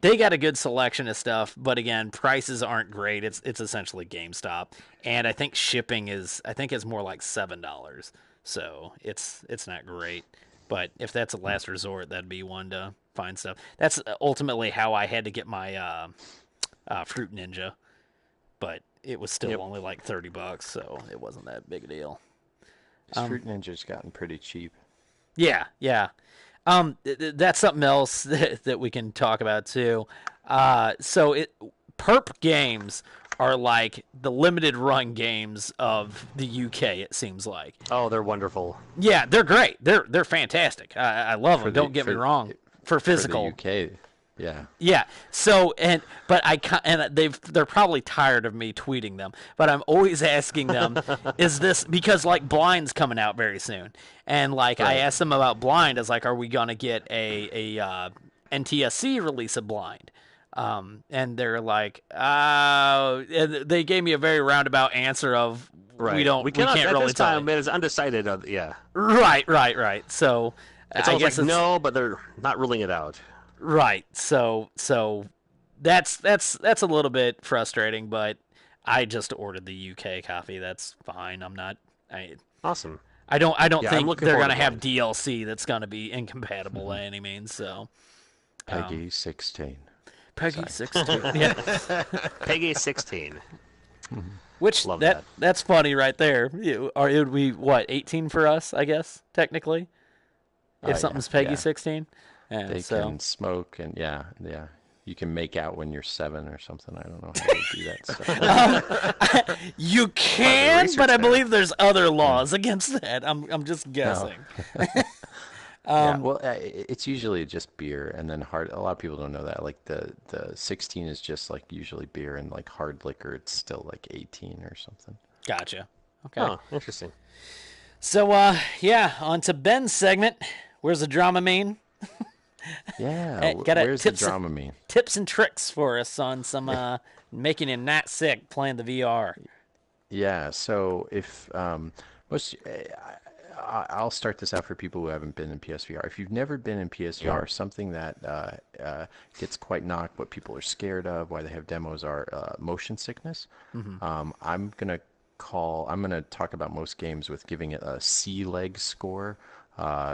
they got a good selection of stuff, but again, prices aren't great. It's essentially GameStop, and I think shipping is more like $7, so it's not great. But if that's a last resort, that'd be one to find stuff. That's ultimately how I had to get my Fruit Ninja, but it was still only like $30, so it wasn't that big a deal. Fruit Ninja's gotten pretty cheap. Yeah. That's something else that we can talk about too. So Perp games are like the limited run games of the UK. It seems like. Oh, they're wonderful. Yeah, they're great. They're fantastic. I love them. Don't get me wrong. For physical. For the UK. Yeah. Yeah. So they're probably tired of me tweeting them, but I'm always asking them, is this because like Blind's coming out very soon, and like I asked them about Blind, as like, are we gonna get a NTSC release of Blind? And they're like, and they gave me a very roundabout answer of we can't at really this tell. time, it is undecided. Yeah. Right. So It's almost like no, but they're not ruling it out. Right. So that's a little bit frustrating, but I just ordered the UK copy. That's fine. Awesome. I don't think they're going to have Blind. DLC that's going to be incompatible by any means, so Peggy 16. Peggy 16. Yeah. Peggy 16. Which Love that's funny right there. It would be what, 18 for us, I guess, technically. If something's Peggy 16. And They so, can smoke and yeah. You can make out when you're 7 or something. I don't know how they do that stuff. you can, but I there. believe there's other laws against that. I'm just guessing. Yeah, well, it's usually just beer, and then hard. A lot of people don't know that. Like the 16 is just like usually beer, and like hard liquor, it's still like 18 or something. Gotcha. Okay. Oh, interesting. So, on to Ben's segment. Where's the Dramamine? Yeah, Hey, got where's the tips Dramamine? Tips and tricks for us on some making him not sick playing the VR. Yeah, so if I'll start this out for people who haven't been in PSVR. If you've never been in PSVR, something that gets quite knocked, what people are scared of, why they have demos are motion sickness. I'm gonna talk about most games with giving it a C leg score.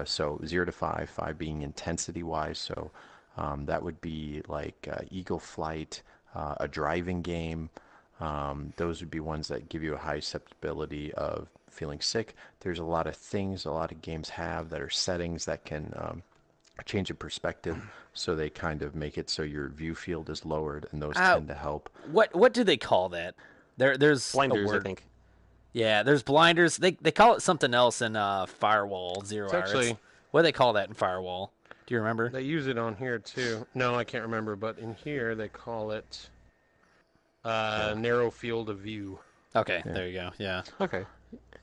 So 0 to 5, 5 being intensity wise. So that would be like Eagle Flight, a driving game. Those would be ones that give you a high susceptibility of feeling sick. There's a lot of things a lot of games have that are settings that can change in perspective, so they kind of make it so your view field is lowered, and those tend to help. What do they call that? There's Blinders, a word. I think. Yeah, there's blinders. They call it something else in Firewall, Zero Hour. actually- What do they call that in Firewall? Do you remember? They use it on here too. No, I can't remember, but in here they call it narrow field of view. Okay, there you go. Yeah. Okay.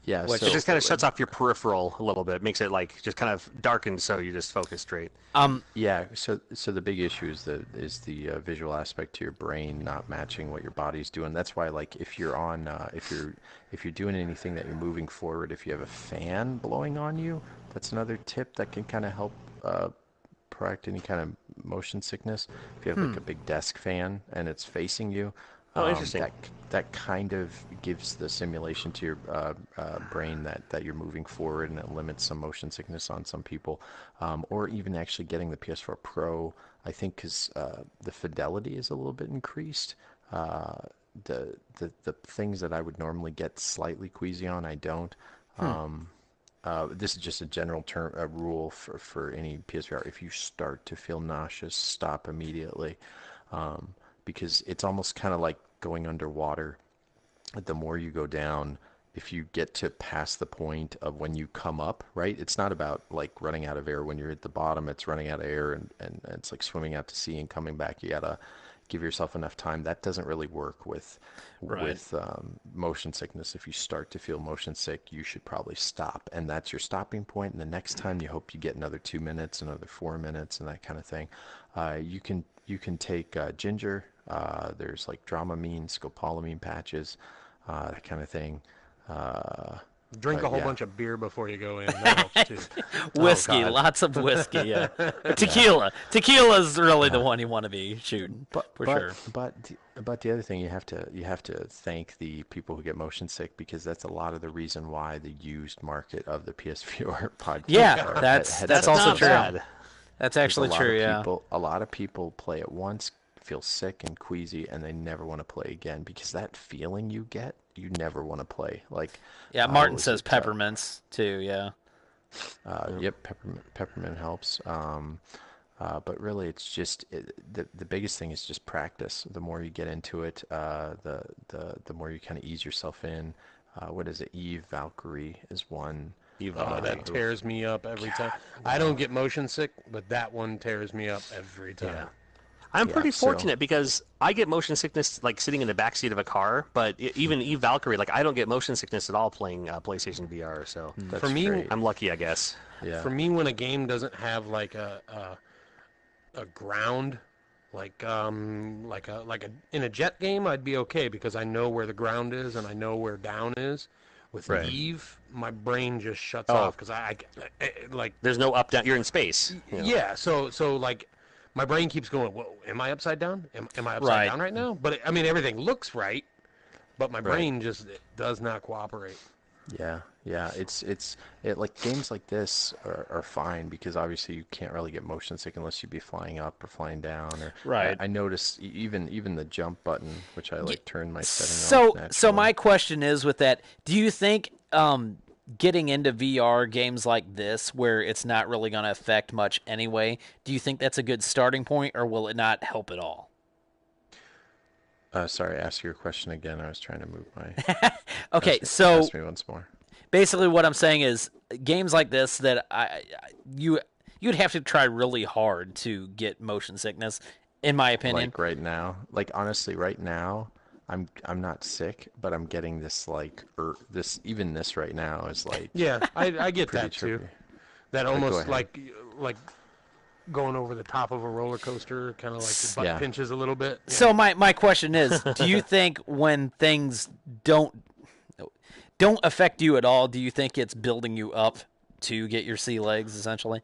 Yeah, Which- It just kind of shuts off your peripheral a little bit, makes it like just kind of darkened so you just focus straight. Yeah, so the big issue is the visual aspect to your brain not matching what your body's doing. That's why, like, if you're on if you're doing anything that you're moving forward, if you have a fan blowing on you, that's another tip that can kind of help correct any kind of motion sickness. If you have like a big desk fan and it's facing you, Interesting. That kind of gives the simulation to your brain that you're moving forward, and it limits some motion sickness on some people. Or even actually getting the PS4 Pro, I think, because the fidelity is a little bit increased. The things that I would normally get slightly queasy on, I don't. This is just a general rule for any PSVR. If you start to feel nauseous, stop immediately, because it's almost kind of like going underwater. The more you go down, if you get to past the point of when you come up, right? It's not about like running out of air when you're at the bottom. It's running out of air and it's like swimming out to sea and coming back. You gotta give yourself enough time. That doesn't really work with motion sickness. If you start to feel motion sick, you should probably stop, and that's your stopping point. And the next time, you hope you get another 2 minutes, another 4 minutes, and that kind of thing. You can take ginger. There's like Dramamine, scopolamine patches, that kind of thing. Drink a whole bunch of beer before you go in. That helps too. Whiskey, God. lots of whiskey. Yeah. Tequila. Tequila's really the one you want to be shooting for sure. But the other thing, you have to thank the people who get motion sick, because that's a lot of the reason why the used market of the PSVR podcast. Yeah, that's also not true. bad. That's actually true. Yeah. A lot of people play it once, feel sick and queasy, and they never want to play again, because that feeling you get, you never want to play. Like, Yeah. Martin says peppermints too. Yeah. Yep, peppermint helps. But really, it's just the biggest thing is just practice. The more you get into it, the more you kind of ease yourself in. What is it? Eve Valkyrie is one. That tears me up every time. I don't get motion sick, but that one tears me up every time. Yeah. I'm pretty fortunate because I get motion sickness like sitting in the backseat of a car, but even Eve Valkyrie, like I don't get motion sickness at all playing PlayStation VR. So For me, great. I'm lucky, I guess. Yeah. For me, when a game doesn't have like a ground, like in a jet game, I'd be okay because I know where the ground is and I know where down is. With Eve, my brain just shuts off because I like. There's no up down. You're in space. You know? Yeah, so like, my brain keeps going. Whoa, am I upside down? Am I upside down right now? But I mean, everything looks right, but my brain just does not cooperate. Yeah. It's like games like this are fine because obviously you can't really get motion sick unless you be flying up or flying down. Or I noticed even the jump button, which I like turn my setting on. So my question is with that: do you think getting into VR games like this, where it's not really going to affect much anyway, do you think that's a good starting point, or will it not help at all? Sorry, ask your question again. I was trying to move my... Okay, so ask me once more. Basically what I'm saying is games like this that you'd have to try really hard to get motion sickness, in my opinion. Like right now, like honestly, right now, I'm not sick, but I'm getting this like this right now is like Yeah, I get that trippy. too. That Go almost ahead. like going over the top of a roller coaster, kind of like the butt pinches a little bit. Yeah. So my question is, do you think when things don't affect you at all, do you think it's building you up to get your sea legs essentially?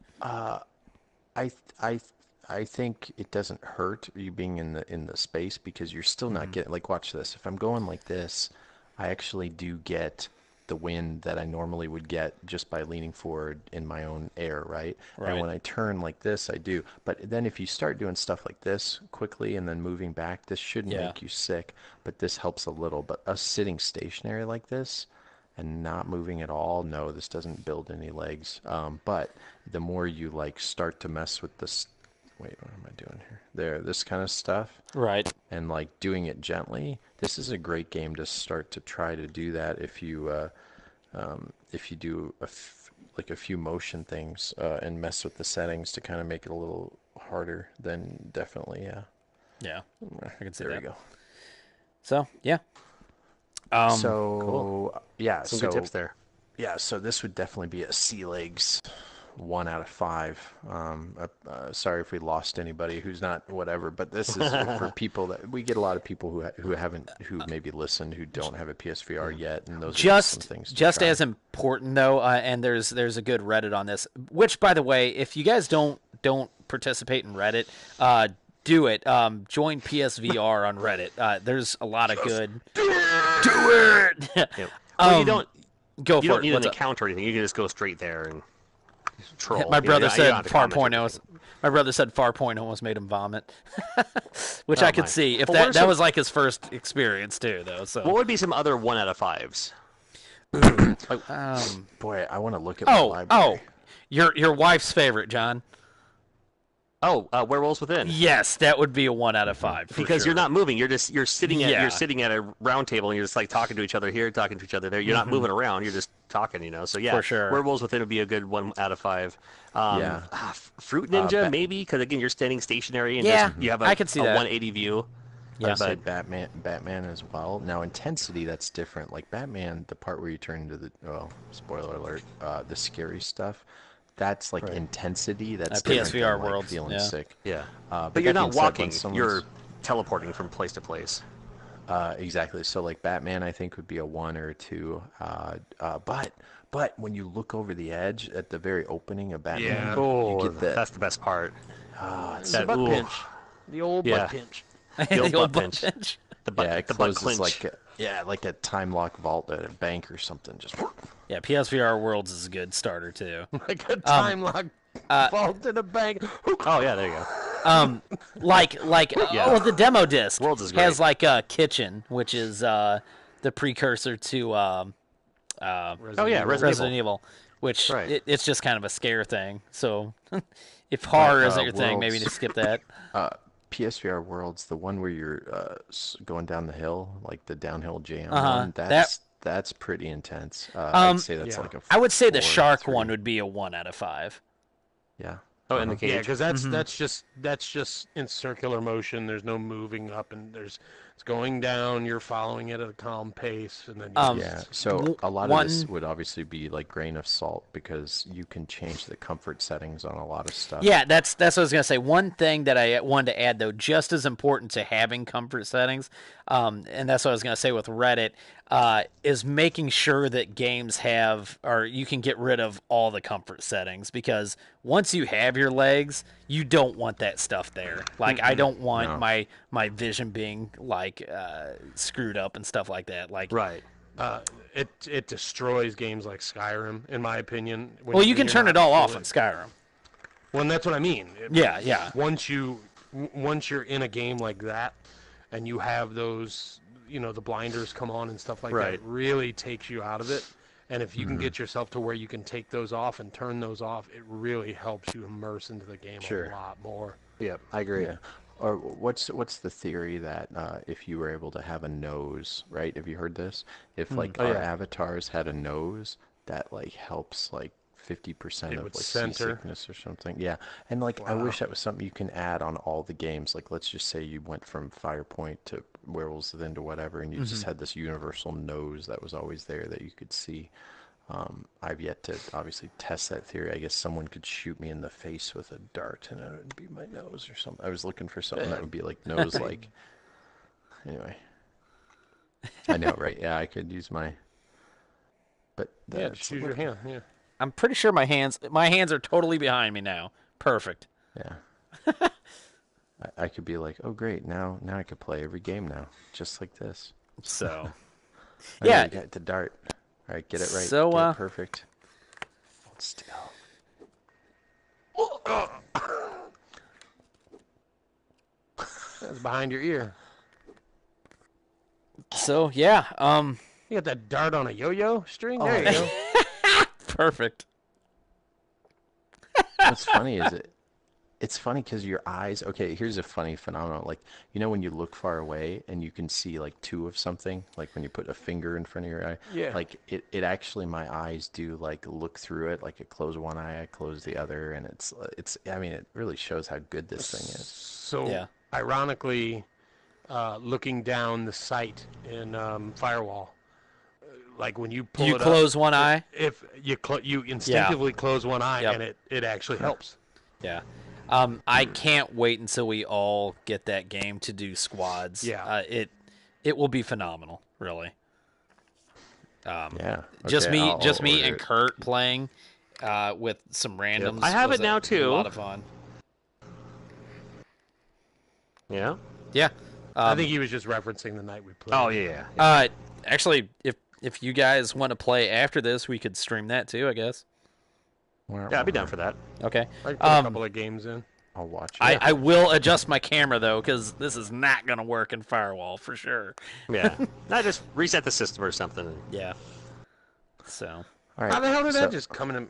I think it doesn't hurt you being in the space because you're still not getting, like, watch this. If I'm going like this, I actually do get the wind that I normally would get just by leaning forward in my own air, right? And when I turn like this, I do. But then if you start doing stuff like this quickly and then moving back, this shouldn't make you sick, but this helps a little. But us sitting stationary like this and not moving at all, no, this doesn't build any legs. But the more you like start to mess with this, wait, what am I doing here? This kind of stuff. Right. And like doing it gently, this is a great game to start to try to do that if you do a few motion things and mess with the settings to kind of make it a little harder, then definitely, Yeah, I can see there that. we go. So, yeah. Cool. Yeah, Some good tips there. Yeah, so this would definitely be a sea legs 1 out of 5. Sorry if we lost anybody who's not whatever, but this is for people that we get a lot of people who maybe listened who don't have a PSVR yet, and those are some things to just try. as important though, and there's a good Reddit on this. Which, by the way, if you guys don't participate in Reddit, do it. Join PSVR on Reddit. There's a lot of good. Do it. Yeah. Well, you don't go for you don't it. need What's an up? account or anything. You can just go straight there and troll. My brother You don't said have to comment or Farpoint anything. almost. My brother said Farpoint almost made him vomit, which Oh, I could my. see. If Well, what are that some- was like his first experience too, though. So What would be some other 1 out of 5s? Boy, I want to look at my oh, library. your wife's favorite, John. Oh, Werewolves Within. Yes, that would be a 1 out of 5 for Because sure. you're not moving. You're sitting at Yeah. a round table and you're just like talking to each other here, talking to each other there. You're not moving around. You're just talking. So yeah, For sure. Werewolves Within would be a good 1 out of 5. Yeah. Fruit Ninja maybe because again you're standing stationary and Yeah, just, you have I could see a that. 180 view. Yeah. I'd say Batman as well. Now intensity, that's different. Like Batman, the part where you turn into spoiler alert, the scary stuff. That's like intensity. That's different PSVR than, like, worlds, feeling yeah. sick. Yeah, But but you're that not being said, when walking. someone's- You're teleporting from place to place. Exactly. So like Batman, I think would be a 1 or a 2. But when you look over the edge at the very opening of Batman, you get that. That's the best part. The That butt ooh. pinch. The old Yeah. butt pinch. The old butt butt pinch. pinch. The butt, Yeah, it the butt closes clinch. like a time lock vault at a bank or something. Just Yeah, PSVR Worlds is a good starter too. Like a time lock vault in a bank. Oh yeah, there you go. The demo disc Worlds is has great. like a kitchen, which is the precursor to Oh yeah, Resident Resident Evil. Evil, which Right. it's just kind of a scare thing. So if horror isn't your thing, maybe Worlds- just skip that. PSVR Worlds, the one where you're going down the hill, like the downhill jam Uh-huh. one, that's pretty intense. I'd say that's like a I would say the 4, shark 3. one would be a 1 out of 5. Yeah. Oh, in the cage. Yeah, because that's just in circular motion. There's no moving up, and it's going down. You're following it at a calm pace, and then Yeah, so a lot of this would obviously be like grain of salt because you can change the comfort settings on a lot of stuff. Yeah, that's what I was gonna say. One thing that I wanted to add, though, just as important to having comfort settings, and that's what I was gonna say with Reddit, is making sure that games have, or you can get rid of all the comfort settings, because once you have your legs, you don't want that stuff there. Like I don't want my vision being like screwed up and stuff like that. Like Right. it destroys games like Skyrim, in my opinion. well, you can turn it all off in Skyrim. Well, and that's what I mean. Yeah. Once you're in a game like that, and you have those, the blinders come on and stuff like that, Right. it really takes you out of it. And if you can get yourself to where you can take those off and turn those off, it really helps you immerse into the game a lot more. Yep, I agree. Yeah. Or what's the theory that if you were able to have a nose, right? Have you heard this? If like our avatars had a nose, that like helps like 50% of like seasickness or something. Yeah. And like I wish that was something you can add on all the games. Like let's just say you went from Firepoint to Werewolves Within to whatever, and you just had this universal nose that was always there that you could see. I've yet to obviously test that theory. I guess someone could shoot me in the face with a dart and it would be my nose or something. I was looking for something that would be like nose like. Anyway. I know, right? Yeah, I could use my. But just use your hand. Yeah. I'm pretty sure my hands are totally behind me now. Perfect. Yeah. I could be like, oh great, now I could play every game now, just like this. So. Yeah. Get the dart. All right, get it right. So, get it perfect. Hold still. That's behind your ear. So yeah, you got that dart on a yo-yo string. There you go. Perfect. What's funny is it's funny because your eyes. Okay, here's a funny phenomenon. Like when you look far away and you can see like two of something. Like when you put a finger in front of your eye. Yeah. Like it actually, my eyes do like look through it. Like I close one eye, I close the other, and it's. I mean, it really shows how good this thing is. So ironically, looking down the sight in Firewall. Like when you pull close one eye? If you instinctively close one eye, and it actually helps. Yeah. I can't wait until we all get that game to do squads. Yeah. It will be phenomenal, really. Okay, Just me and it. Kurt playing with some randoms. I have it now too. A lot of fun. Yeah. Yeah. I think he was just referencing the night we played. Oh yeah. Actually, if you guys want to play after this, we could stream that too, I guess. Yeah, I'd be down for that. Okay. I put a couple of games in. I'll watch it. I will adjust my camera though, because this is not gonna work in Firewall for sure. Yeah. I just reset the system or something. Yeah. So. All right. How the hell did that just come in?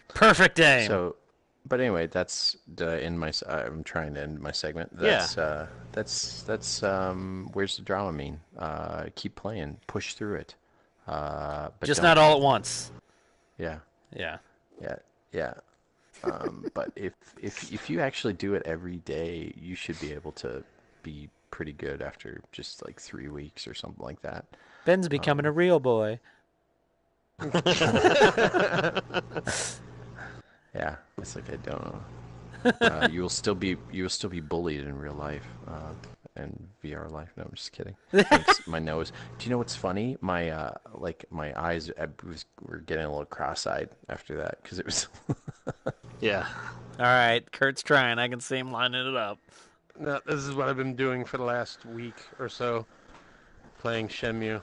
Perfect aim. So, but anyway, that's I'm trying to end my segment. That's where's the Dramamine? Keep playing, push through it. But just not all at once. Yeah. Yeah. But if you actually do it every day, you should be able to be pretty good after just like 3 weeks or something like that. Ben's becoming a real boy. Yeah, it's like I don't know. You will still be bullied in real life and VR life. No, I'm just kidding. My nose. Do you know what's funny? My my eyes were getting a little cross-eyed after that because it was. Yeah. All right, Kurt's trying. I can see him lining it up. No, this is what I've been doing for the last week or so, playing Shenmue.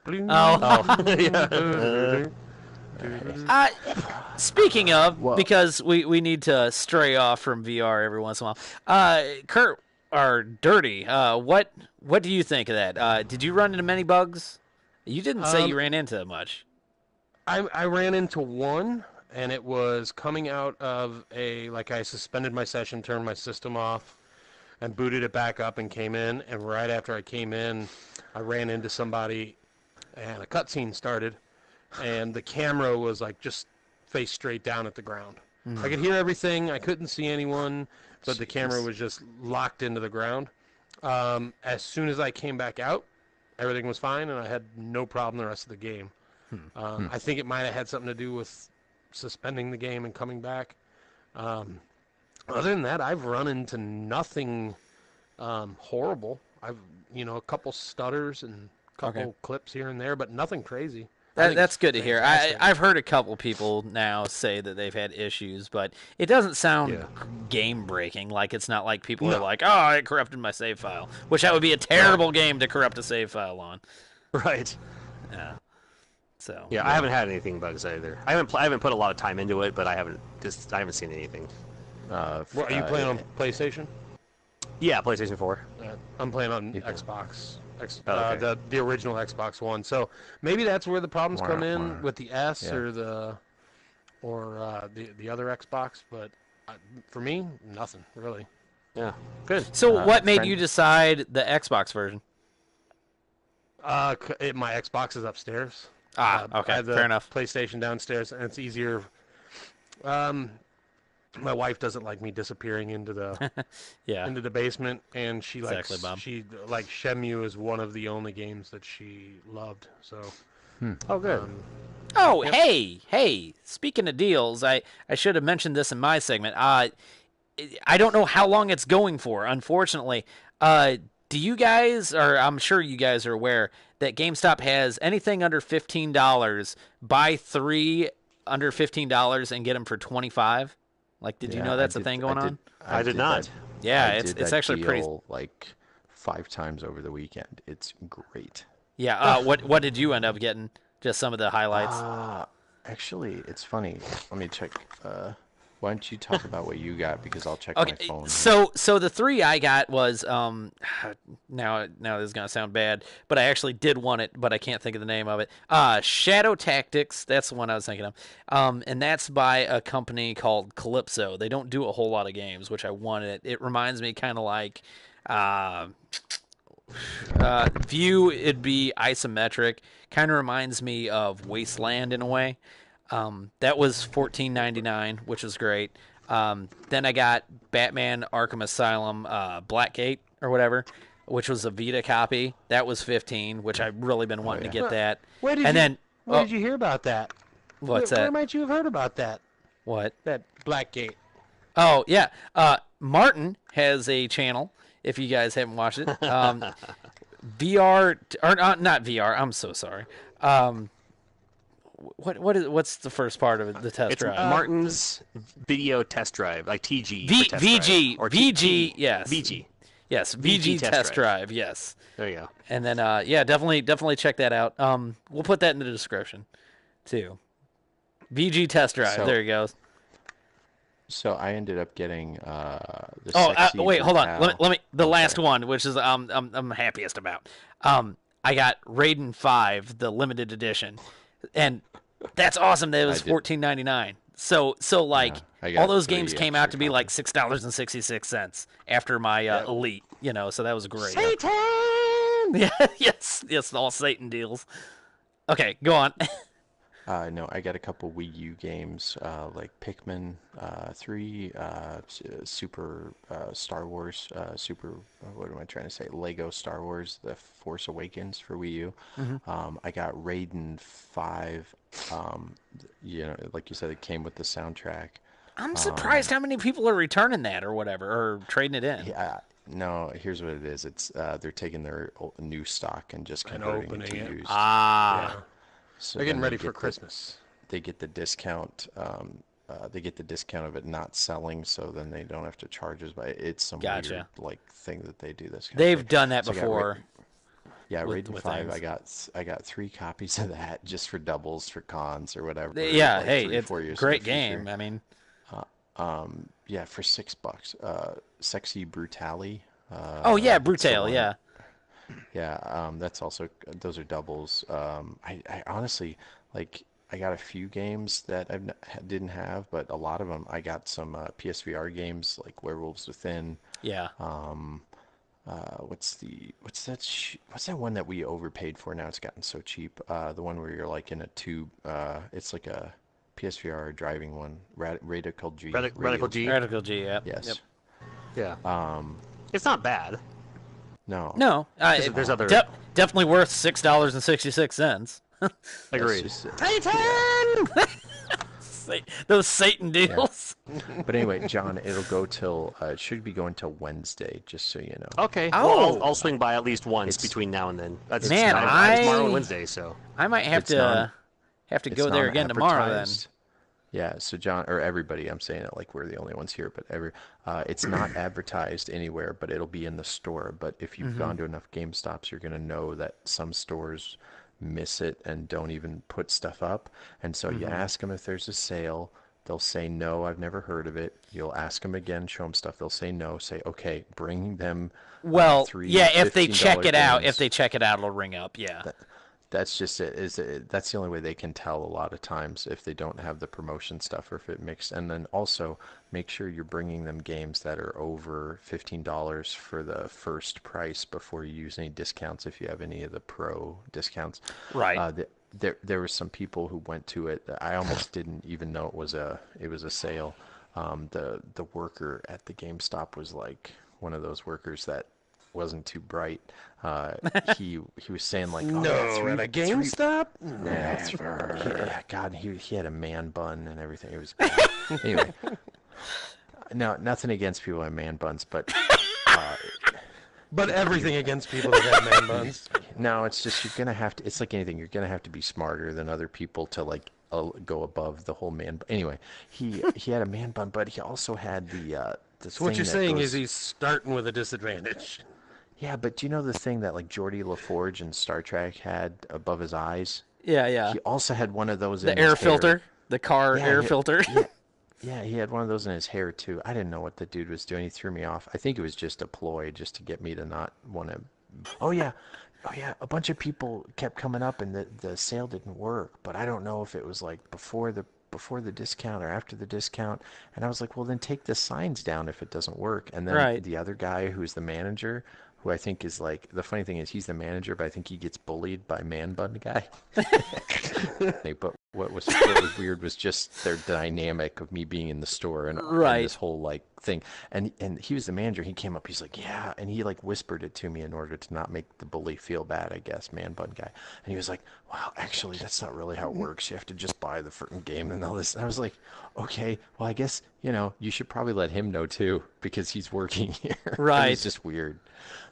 Yeah. Speaking of, because we need to stray off from VR every once in a while. Kurt or Dirty, what do you think of that? Did you run into many bugs? You didn't say you ran into much. I ran into one, and it was coming out of I suspended my session, turned my system off, and booted it back up and came in. And right after I came in, I ran into somebody, and a cutscene started, and the camera was just face straight down at the ground. I could hear everything. I couldn't see anyone, but the camera was just locked into the ground. As soon as I came back out, everything was fine, and I had no problem the rest of the game. I think it might have had something to do with suspending the game and coming back. Other than that, I've run into nothing horrible. I've a couple stutters and a couple clips here and there, but nothing crazy. That's good to hear. I've heard a couple people now say that they've had issues, but it doesn't sound game breaking. Like it's not like people are like, "Oh, I corrupted my save file," which that would be a terrible game to corrupt a save file on. Right. Yeah. So. Yeah, I haven't had anything bugs either. I haven't put a lot of time into it, but I haven't seen anything. Are you playing on PlayStation? Yeah, PlayStation 4. I'm playing on Xbox. the original Xbox One. So maybe that's where the problems come in with the S or the other Xbox. But for me, nothing really. Yeah, good. So what made you decide the Xbox version? My Xbox is upstairs. Okay, I have the fair enough. PlayStation downstairs, and it's easier. My wife doesn't like me disappearing into the into the basement, and she likes Shenmue is one of the only games that she loved. So, Oh, good. Hey! Speaking of deals, I should have mentioned this in my segment. I don't know how long it's going for, unfortunately. Do you guys, or I'm sure you guys are aware that GameStop has anything under $15, buy 3 under $15 and get them for $25? Like, did you know that's a thing going on? I did not. Yeah, it's actually deal, pretty. Like 5 times over the weekend. It's great. Yeah. What did you end up getting? Just some of the highlights. Actually, it's funny. Let me check. Why don't you talk about what you got, because I'll check my phone. So the 3 I got was now this is gonna sound bad, but I actually did want it, but I can't think of the name of it. Shadow Tactics, that's the one I was thinking of. And that's by a company called Calypso. They don't do a whole lot of games, which I wanted. It reminds me kind of like View. It'd be isometric. Kind of reminds me of Wasteland in a way. That was $14.99, which was great. Then I got Batman Arkham Asylum Blackgate or whatever, which was a Vita copy. That was $15, which I've really been wanting to get that. Where did you hear about that? What's that? Where might you have heard about that? What? That Blackgate. Oh, yeah. Martin has a channel, if you guys haven't watched it. VR, or not VR, I'm so sorry. What's the first part of it? The test drive. Martin's video test drive, like TG. VG, or VG, yes. VG. Yes, VG test drive, yes. There you go. And then, definitely check that out. We'll put that in the description, too. VG test drive. There you go. So I ended up getting the sexy wait, hold on. Brutal. Let me. The last one, which is I'm happiest about. I got Raiden 5, the limited edition, and that's awesome. That it was $14.99. So like all those games came out to be like $6.66 after my Elite. So that was great. Satan. Yeah, yes, all Satan deals. Okay, go on. No, I got a couple Wii U games, like Pikmin 3, Super Star Wars, what am I trying to say? Lego Star Wars, The Force Awakens for Wii U. I got Raiden 5, like you said, it came with the soundtrack. I'm surprised how many people are returning that or whatever, or trading it in. Yeah, no, here's what it is. It's they're taking their new stock and just converting it to used. Yeah. So they're getting ready for Christmas. They get the discount. They get the discount of it not selling, so then they don't have to charge us. But it's some weird thing that they do. This. They've done that before. Raiden 5. Things. I got 3 copies of that just for doubles for cons or whatever. Yeah, it's a great game. I mean, for $6. Sexy Brutale. Brutale. Yeah. Yeah, that's also, those are doubles. I honestly, I got a few games that I didn't have, but a lot of them, I got some PSVR games like Werewolves Within. Yeah. What's that one that we overpaid for? Now it's gotten so cheap. The one where you're like in a tube. It's like a PSVR driving one. Radical G. Radical G. Radical G. Yeah. Yes. Yep. Yeah. It's not bad. No. There's other definitely worth $6.66. Agreed. Satan! Those Satan deals. Yeah. But anyway, John, it'll go till it should be going till Wednesday, just so you know. Okay. Well, I'll swing by at least once between now and then. That's tomorrow and Wednesday, so I might have to go there again tomorrow then. Yeah, so John, or everybody, I'm saying it like we're the only ones here, but it's not advertised anywhere, but it'll be in the store. But if you've gone to enough GameStops, you're going to know that some stores miss it and don't even put stuff up. And so you ask them if there's a sale, They'll say, no, I've never heard of it. You'll ask them again, show them stuff. They'll say no. Say, okay, bring them Well, three yeah, if they $15 check it out, games. it'll ring up, yeah. That's just it. That's the only way they can tell a lot of times if they don't have the promotion stuff or if it mixed. And then also make sure you're bringing them games that are over $15 for the first price before you use any discounts if you have any of the pro discounts. Right. There were some people who went to it. I almost didn't even know it was a sale. The worker at the GameStop was like one of those workers that wasn't too bright. He was saying like, no, at a GameStop? Never. Yeah, God, he had a man bun and everything. It was anyway. No, nothing against people with man buns, but but everything against people that have man buns. No, it's just you're gonna have to. It's like anything. You're gonna have to be smarter than other people to like go above the whole man. Anyway, he had a man bun, but he also had the. So what you're saying is he's starting with a disadvantage. Yeah, but do you know the thing that like Geordie LaForge in Star Trek had above his eyes? Yeah. He also had one of those the in air his filter, hair. the car air filter. Yeah, he had one of those in his hair too. I didn't know what the dude was doing. He threw me off. I think it was just a ploy just to get me to not want to. Oh yeah. A bunch of people kept coming up and the sale didn't work, but I don't know if it was like before the discount or after the discount. And I was like, well, then take the signs down if it doesn't work. And then the other guy who's the manager, who I think is like, the funny thing is he's the manager, but I think he gets bullied by Man Bun guy. But what was weird was just their dynamic of me being in the store and this whole like thing. And he was the manager. He came up. He's like, yeah, and he like whispered it to me in order to not make the bully feel bad, I guess. Man Bun guy. And he was like, well, actually, that's not really how it works. You have to just buy the freaking game and all this. And I was like, okay, well, I guess you should probably let him know too because he's working here. Right. It was just weird.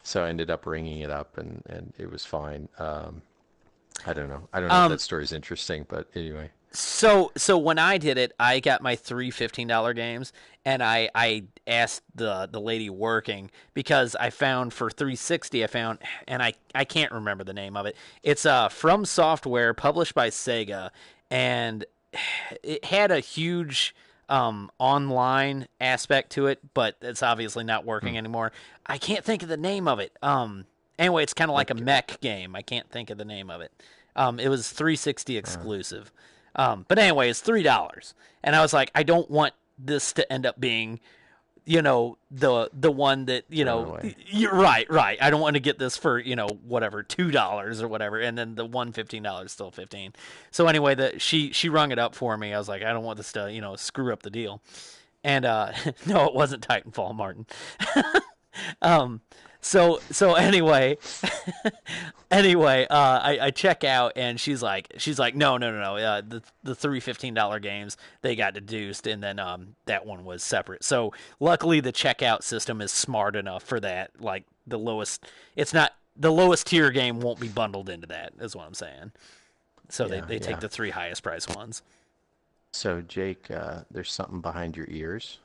So I ended up ringing it up and it was fine. I don't know if that story's interesting, but anyway. So when I did it, I got my three $15 games, and I asked the lady working because I found for 360, and I can't remember the name of it. It's From Software, published by Sega, and it had a huge online aspect to it, but it's obviously not working anymore. I can't think of the name of it. Anyway, it's kind of like a mech game. I can't think of the name of it. It was 360 exclusive. But anyway, it's $3. And I was like, I don't want this to end up being, the one that, you're right. I don't want to get this for, whatever, $2 or whatever. And then the $15 is still $15. So anyway, she rung it up for me. I was like, I don't want this to, screw up the deal. And, no, it wasn't Titanfall, Martin. So anyway, I check out and she's like, no. The $3 games, they got deduced, and then that one was separate. So luckily the checkout system is smart enough for that. Like the lowest tier game won't be bundled into that, is what I'm saying. So they take the three highest price ones. So Jake, there's something behind your ears,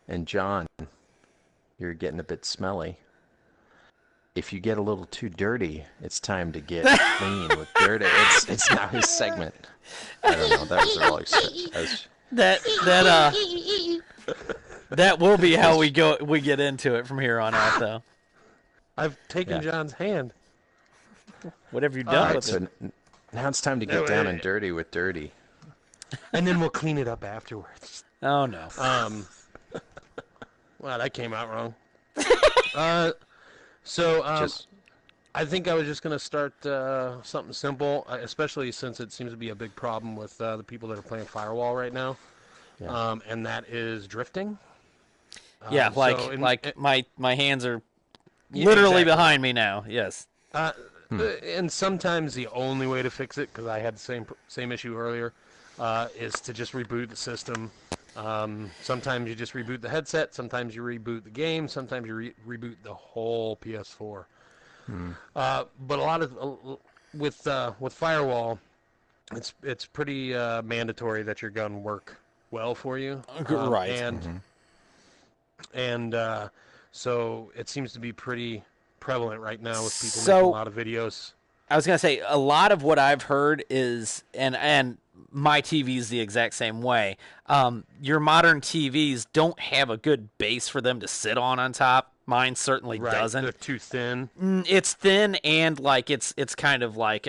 and John, you're getting a bit smelly. If you get a little too dirty, it's time to get clean with dirty. It's now his segment. I don't know. That was a really that will be how we get into it from here on out, though. I've taken John's hand. What have you done with it? So now it's time to get down and dirty with dirty. And then we'll clean it up afterwards. Oh no. Wow, that came out wrong. I think I was just going to start something simple, especially since it seems to be a big problem with the people that are playing Firewall right now, and that is drifting. Yeah, my hands are literally behind me now. Yes. And sometimes the only way to fix it, because I had the same issue earlier, is to just reboot the system. Sometimes you just reboot the headset, sometimes you reboot the game, sometimes you reboot the whole PS4. But a lot of with Firewall, it's pretty mandatory that your gun work well for you, right? And so it seems to be pretty prevalent right now with people making a lot of videos. I was gonna say a lot of what I've heard is and my TV's the exact same way. Your modern TVs don't have a good base for them to sit on top. Mine certainly doesn't. They're too thin. It's thin, and like it's kind of like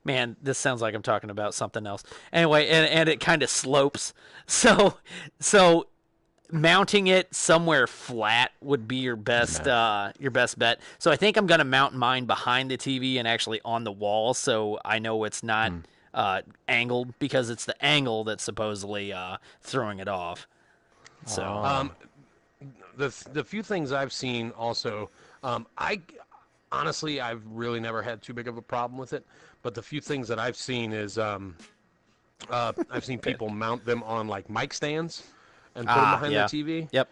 man, this sounds like I'm talking about something else. Anyway, and it kind of slopes. So mounting it somewhere flat would be your best bet. So I think I'm gonna mount mine behind the TV and actually on the wall, so I know it's not angled, because it's the angle that's supposedly throwing it off. So the few things I've seen also, honestly, I've really never had too big of a problem with it. But the few things that I've seen is I've seen people mount them on like mic stands and put them behind the TV. Yep.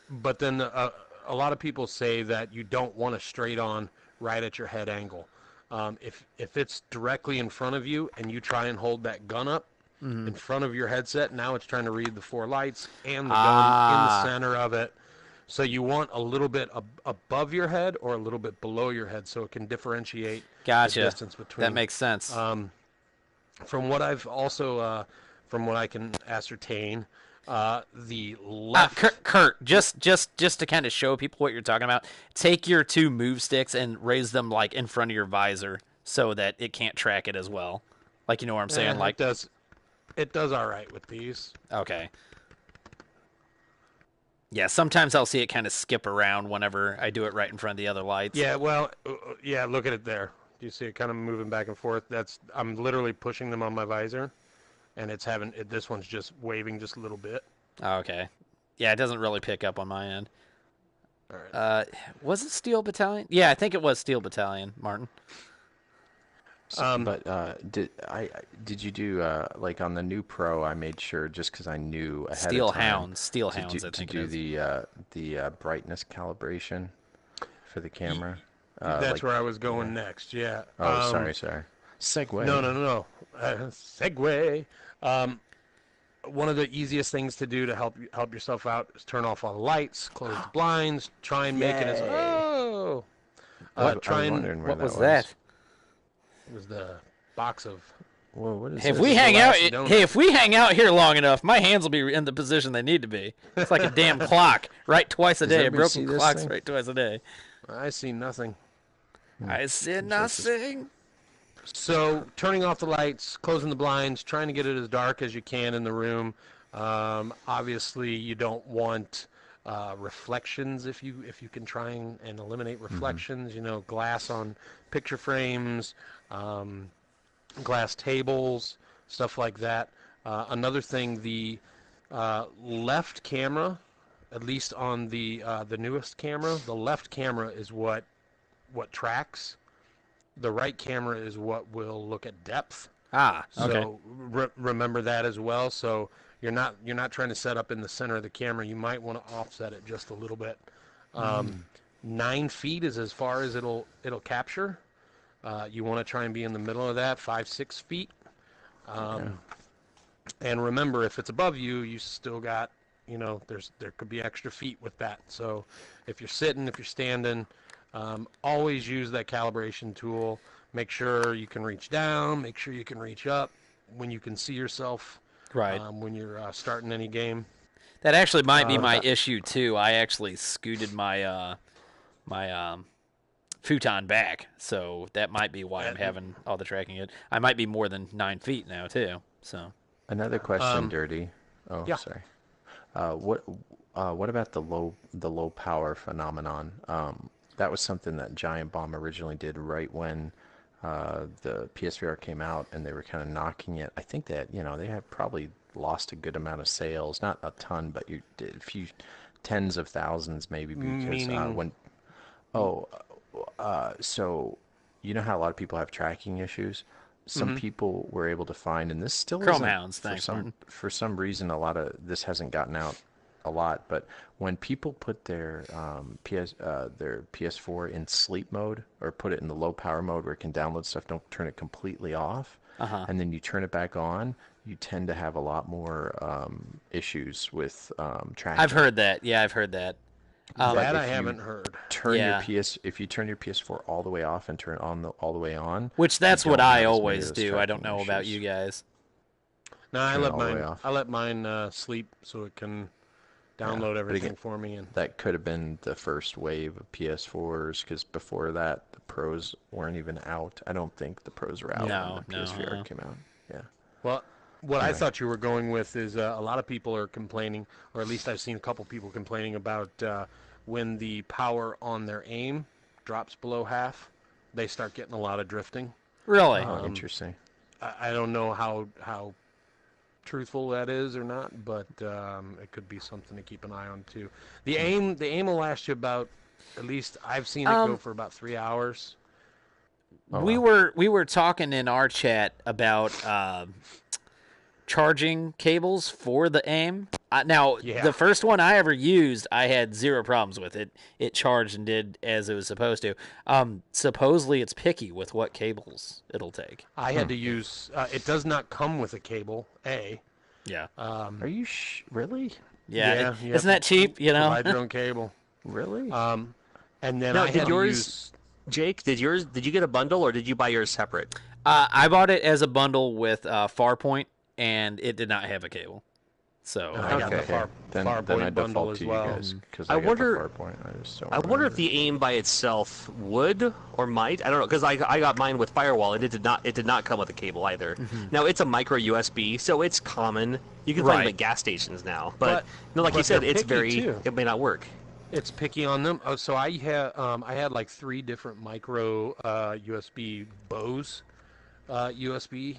But then a lot of people say that you don't want a straight on right at your head angle. If it's directly in front of you and you try and hold that gun up in front of your headset, now it's trying to read the 4 lights and the gun in the center of it. So you want a little bit above your head or a little bit below your head, so it can differentiate the distance between. That makes sense. From what I've also, from what I can ascertain, the left. Kurt, just to kind of show people what you're talking about, take your 2 move sticks and raise them like in front of your visor so that it can't track it as well. Like, you know what I'm saying? Like it does all right with these. Okay. Yeah, sometimes I'll see it kind of skip around whenever I do it right in front of the other lights. Yeah, well, yeah, look at it there. Do you see it kind of moving back and forth? I'm literally pushing them on my visor, and this one's just waving just a little bit. Oh, okay. Yeah, it doesn't really pick up on my end. All right. Was it Steel Battalion? Yeah, I think it was Steel Battalion, Martin. But did you do like on the new Pro? I made sure, just because I knew ahead Steel of time Hounds. I think to do the brightness calibration for the camera. That's where I was going next. Yeah. Oh, sorry. Segue. No. Segue. One of the easiest things to do to help yourself out is turn off all the lights, close the blinds, try and make it as What was that? It was the box of. Whoa, what is Hey, this? if we hang out here long enough, my hands will be in the position they need to be. It's like a damn clock, right twice a day. A broken clock's right twice a day. I see nothing. I see nothing. So, turning off the lights, closing the blinds, trying to get it as dark as you can in the room. Obviously, you don't want reflections if you can try and eliminate reflections. You know, glass on picture frames, glass tables, stuff like that. Another thing, the left camera, at least on the newest camera, the left camera is what tracks. The right camera is what will look at depth. Okay. So remember that as well. So you're not trying to set up in the center of the camera. You might want to offset it just a little bit. 9 feet is as far as it'll capture. You want to try and be in the middle of that, 5-6 feet. And remember, if it's above you, you still got, there could be extra feet with that. So if you're sitting, if you're standing, always use that calibration tool. Make sure you can reach down. Make sure you can reach up when you can see yourself. Right. When you're starting any game. That actually might be my issue too. I actually scooted my futon back, so that might be why I'm having all the tracking. I might be more than 9 feet now too. So another question, Dirty. Oh, yeah. Sorry. What about the low power phenomenon? That was something that Giant Bomb originally did right when the PSVR came out, and they were kind of knocking it. I think that they had probably lost a good amount of sales, not a ton, but you did a few tens of thousands maybe, because so you know how a lot of people have tracking issues. Some people were able to find, and this still Chrome isn't, Hounds, thanks, for some reason, a lot of this hasn't gotten out a lot, but when people put their PS4 in sleep mode, or put it in the low power mode where it can download stuff, don't turn it completely off, and then you turn it back on, you tend to have a lot more issues with tracking. I've heard that. Yeah, I've heard that. That I haven't heard. If you turn your PS4 all the way off and turn it on all the way on, which that's what I always do. I don't know about you guys. No, I turn it let all the way mine. off. I let mine sleep so it can download everything again, for me. And that could have been the first wave of PS4s, because before that, the Pros weren't even out. I don't think the Pros were out when the PSVR came out. Yeah. well, what I Anyway. thought you were going with is a lot of people are complaining, or at least I've seen a couple people complaining about when the power on their aim drops below half, they start getting a lot of drifting. Really? Oh, interesting. I don't know how truthful that is or not, but it could be something to keep an eye on too. The aim will last you about, at least I've seen it go for about 3 hours. we were talking in our chat about charging cables for the aim. Now, the first one I ever used, I had zero problems with it. It charged and did as it was supposed to. Supposedly, it's picky with what cables it'll take. I had to use. It does not come with a cable. Yeah. Are you really? Yeah. you Isn't have that cheap? You know. Provide your own cable. Really? And then Now, I did had yours- to use. Jake, did you get a bundle or did you buy yours separate? I bought it as a bundle with Farpoint, and it did not have a cable. So I got the then Farpoint I bundle default as to you well. guys, because I I got wonder- the Farpoint. I just don't I wonder if remember. the aim by itself would or might. I don't know, because I got mine with Firewall and it did not come with a cable either. Now it's a micro USB, so it's common. You can find them Right. at gas stations now, but like but you said, they're it's picky, too. it may not work. It's picky on them. Oh, so I had like 3 different micro USB Bose USB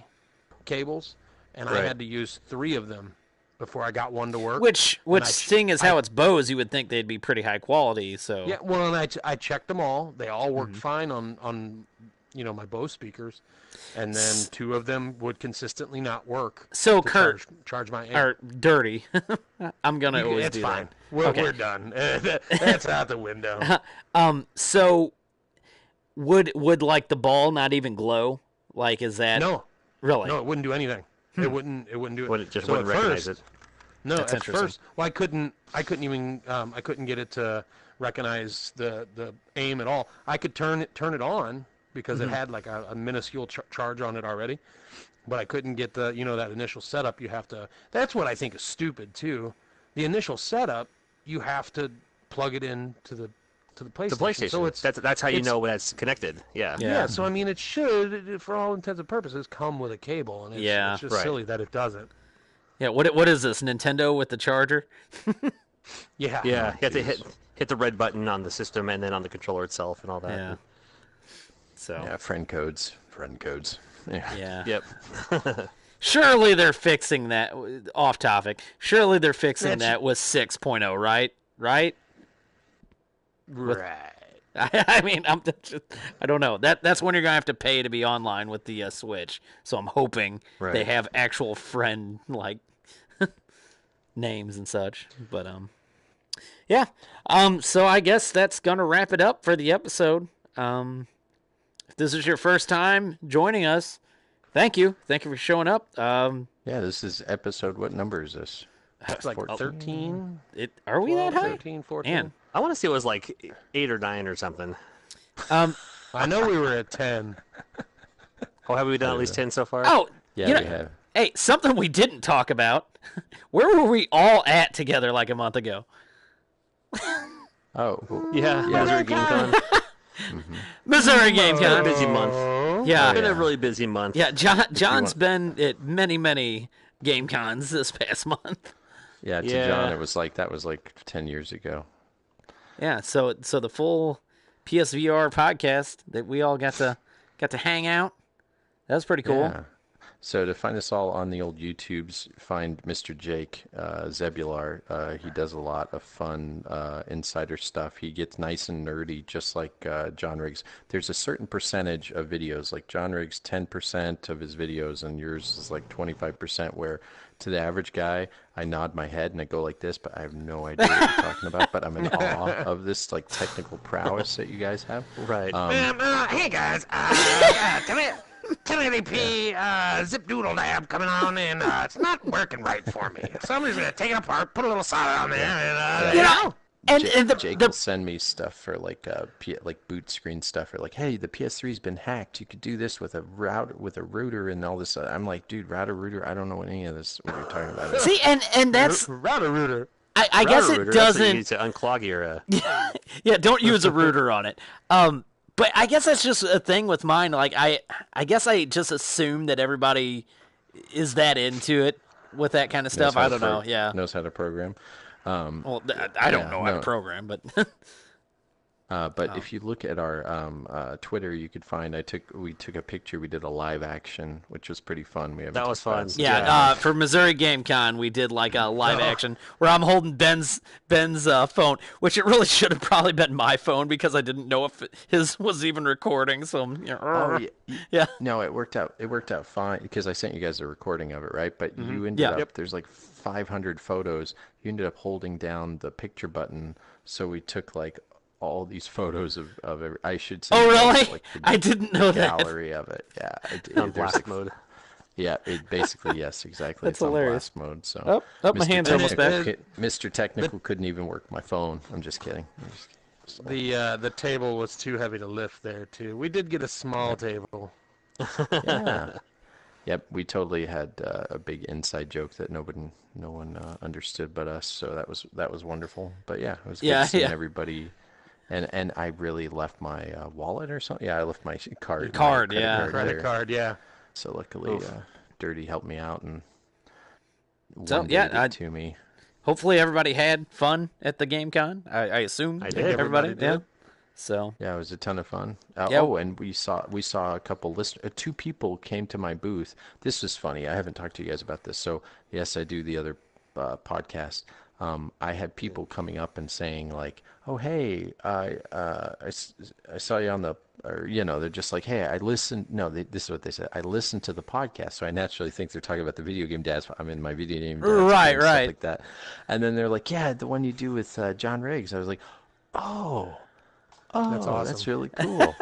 cables, and I Right. had to use 3 of them before I got one to work. which And seeing as how it's Bose, you would think they'd be pretty high quality. So Yeah, well, and I checked them all. They all worked fine on my Bose speakers, and then 2 of them would consistently not work. So, to Kurt, charge my amp. or dirty. I'm gonna always It's do fine. that. We're done. That's out the window. So would like the ball not even glow? Like, is that No, really? no, it wouldn't do anything. It wouldn't do it. It just So wouldn't at recognize first- it. No, That's at interesting. first, well, I couldn't even, I couldn't get it to recognize the aim at all. I could turn it on because it had like a minuscule charge on it already, but I couldn't get the, that initial setup. You have to. That's what I think is stupid too. The initial setup, you have to plug it in to the PlayStation. The PlayStation. So it's that's how you it's- know when it's connected. Yeah. yeah. So I mean, it should, for all intents and purposes, come with a cable, and it's, Yeah. it's just Right. silly that it doesn't. Yeah. What is this? Nintendo with the charger? Yeah. Yeah. You have to hit the red button on the system and then on the controller itself and all that. Yeah. So Yeah, friend codes. Yeah. yeah. Yep. Surely they're fixing that. Off topic. Surely they're fixing That's- that with 6.0, right? Right. Right. I mean, I don't know. That's when you're gonna have to pay to be online with the Switch. So I'm hoping they Right. have actual friend like names and such. But yeah. So I guess that's gonna wrap it up for the episode. If this is your first time joining us, thank you for showing up. Yeah, this is episode. What number is this? It's like 14? 13. Are we that 12, high? 13, 14. Man. I want to see it was like 8 or 9 or something. I know we were at 10. Oh, have we done at least 10 so far? Oh, Yeah, you know, we have. hey, something we didn't talk about. Where were we all at together like a month ago? Oh, yeah. Yeah. Missouri Game Con. Missouri Game Been a Con. busy month. Yeah, Been a really busy month. yeah. John's been at many Game Cons this past month. yeah. To Yeah. John, it was like 10 years ago. Yeah, so the full PSVR podcast that we all got to hang out. That was pretty cool. Yeah. So to find us all on the old YouTubes, find Mr. Jake Zebular. He does a lot of fun insider stuff. He gets nice and nerdy, just like John Riggs. There's a certain percentage of videos, like John Riggs, 10% of his videos, and yours is like 25%, where to the average guy, I nod my head and I go like this, but I have no idea what you're talking about. But I'm in awe of this like technical prowess that you guys have. Right. Hey guys, 1080p zip doodle dab coming on, and it's not working right for me. Somebody's gonna take it apart, put a little solder on there, and Jake will send me stuff for like boot screen stuff, or like, hey, the PS3's been hacked. You could do this with a router and all this. I'm like, dude, router. I don't know what any of this what you're talking about. See, and that's router. I guess it doesn't. You need to unclog your. Yeah, don't use a router on it. But I guess that's just a thing with mine. Like I guess I just assume that everybody is that into it with that kind of stuff. I don't know. Yeah, knows how to program. Well, I don't know how to program, but but if you look at our Twitter, you could find we took a picture. We did a live action, which was pretty fun. That was fun. Yeah, for Missouri Game Con, we did like a live action where I'm holding Ben's phone, which it really should have probably been my phone because I didn't know if his was even recording. So yeah. No, it worked out. It worked out fine because I sent you guys a recording of it, right? But you ended up there's like 500 photos. You ended up holding down the picture button, so we took like all these photos of every, I should say. Oh, really? Like I didn't know that. Gallery of it. Yeah. On blast mode. Yeah, it basically, yes, exactly. That's it's hilarious. On blast mode. So. My hands are almost back. Mr. Technical couldn't even work my phone. I'm just kidding. The table was too heavy to lift there too. We did get a small table. Yeah. Yep, we totally had a big inside joke that no one understood but us. So that was wonderful. But yeah, it was good seeing everybody. And I really left my wallet or something. Yeah, I left my credit card. Yeah. So luckily, Dirty helped me out and to me. Hopefully everybody had fun at the GameCon. I assume I did. Everybody did. Yeah. So yeah, it was a ton of fun. Oh, and we saw a couple listeners. Two people came to my booth. This was funny. I haven't talked to you guys about this. So yes, I do the other podcast. I had people coming up and saying like, "Oh, hey, I saw you on the," or they're just like, "Hey, I listened." No, this is what they said. I listened to the podcast, so I naturally think they're talking about the video game dads. I'm in my video game dads, right, stuff like that. And then they're like, "Yeah, the one you do with John Riggs." I was like, "Oh, that's awesome. That's really cool."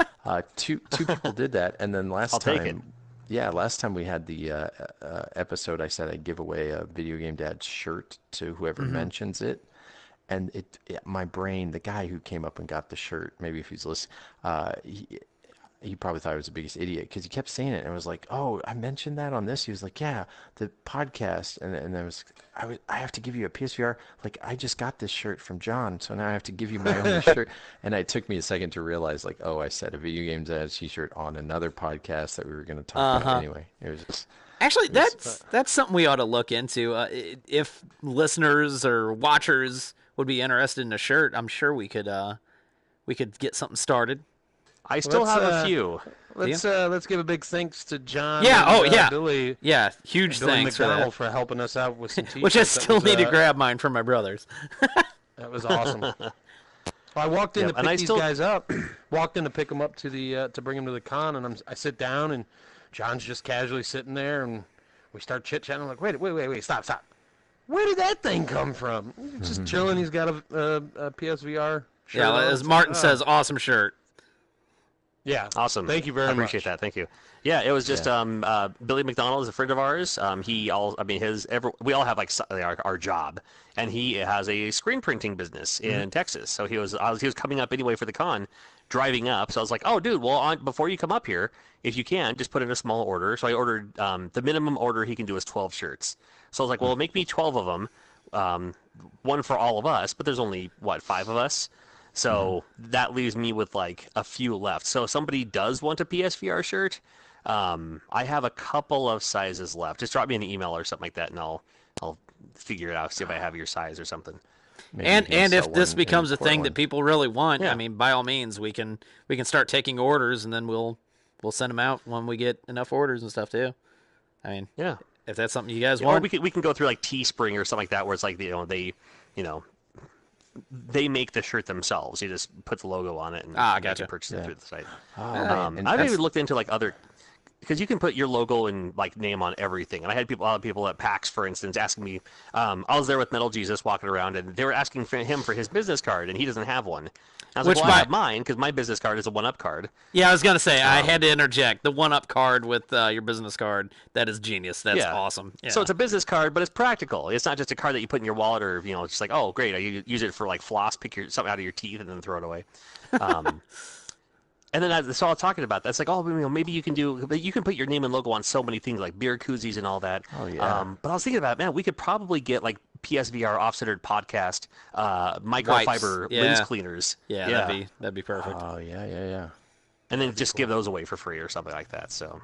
Two people did that, and then last time we had the episode, I said I'd give away a video game dad shirt to whoever mentions it. And my brain, the guy who came up and got the shirt, maybe if he's listening, he probably thought I was the biggest idiot because he kept saying it. And I was like, "Oh, I mentioned that on this." He was like, "Yeah, the podcast." And I have to give you a PSVR. Like, I just got this shirt from John, so now I have to give you my own shirt. And it took me a second to realize, like, oh, I said a video games ad t-shirt on another podcast that we were going to talk about anyway. It was just. Actually, that's something we ought to look into. If listeners or watchers would be interested in a shirt, I'm sure we could get something started. I still have a few. Let's give a big thanks to John. Yeah. And, Billy. Yeah. Huge Billy thanks McDonald for for helping us out with some t-shirts. Which I still need to grab mine from my brothers. That was awesome. Well, I walked in to pick these guys up. Walked in to pick them up to bring them to the con, and I sit down, and John's just casually sitting there, and we start chit-chatting. I'm like, wait, stop. Where did that thing come from? Just chilling. He's got a PSVR shirt. Yeah, as Martin says, awesome shirt. Yeah, awesome. Thank you very much. I appreciate that. Thank you. Yeah, it was just Billy McDonald is a friend of ours. We all have like our job, and he has a screen printing business in Texas. So he was coming up anyway for the con, driving up. So I was like, "Oh, dude, well, before you come up here, if you can, just put in a small order." So I ordered the minimum order he can do is 12 shirts. So I was like, "Well, make me 12 of them, one for all of us." But there's only 5 of us. So that leaves me with like a few left. So if somebody does want a PSVR shirt, I have a couple of sizes left. Just drop me an email or something like that, and I'll figure it out, see if I have your size or something. And if this becomes a thing that people really want, I mean, by all means, we can start taking orders, and then we'll send them out when we get enough orders and stuff too. I mean, if that's something you guys want, or we can go through like Teespring or something like that, where it's like they make the shirt themselves. You just put the logo on it and gotcha. purchase it through the site. I've even looked into like other because you can put your logo and like name on everything. And I had a lot of people at PAX, for instance, asking me. I was there with Metal Jesus walking around, and they were asking for him for his business card, and he doesn't have one. I was like, well, I have mine because my business card is a 1-up card. Yeah, I was gonna say I had to interject the 1-up card with your business card. That is genius. That's awesome. Yeah. So it's a business card, but it's practical. It's not just a card that you put in your wallet, or just like, oh, great, I use it for like floss, pick something out of your teeth, and then throw it away. And then that's all I'm talking about. That's like, maybe you can put your name and logo on so many things like beer koozies and all that. Oh yeah. But I was thinking about, man, we could probably get like PSVR Off-Centered Podcast microfiber lens cleaners. Yeah, that'd be perfect. Oh yeah. And then just give those away for free or something like that. So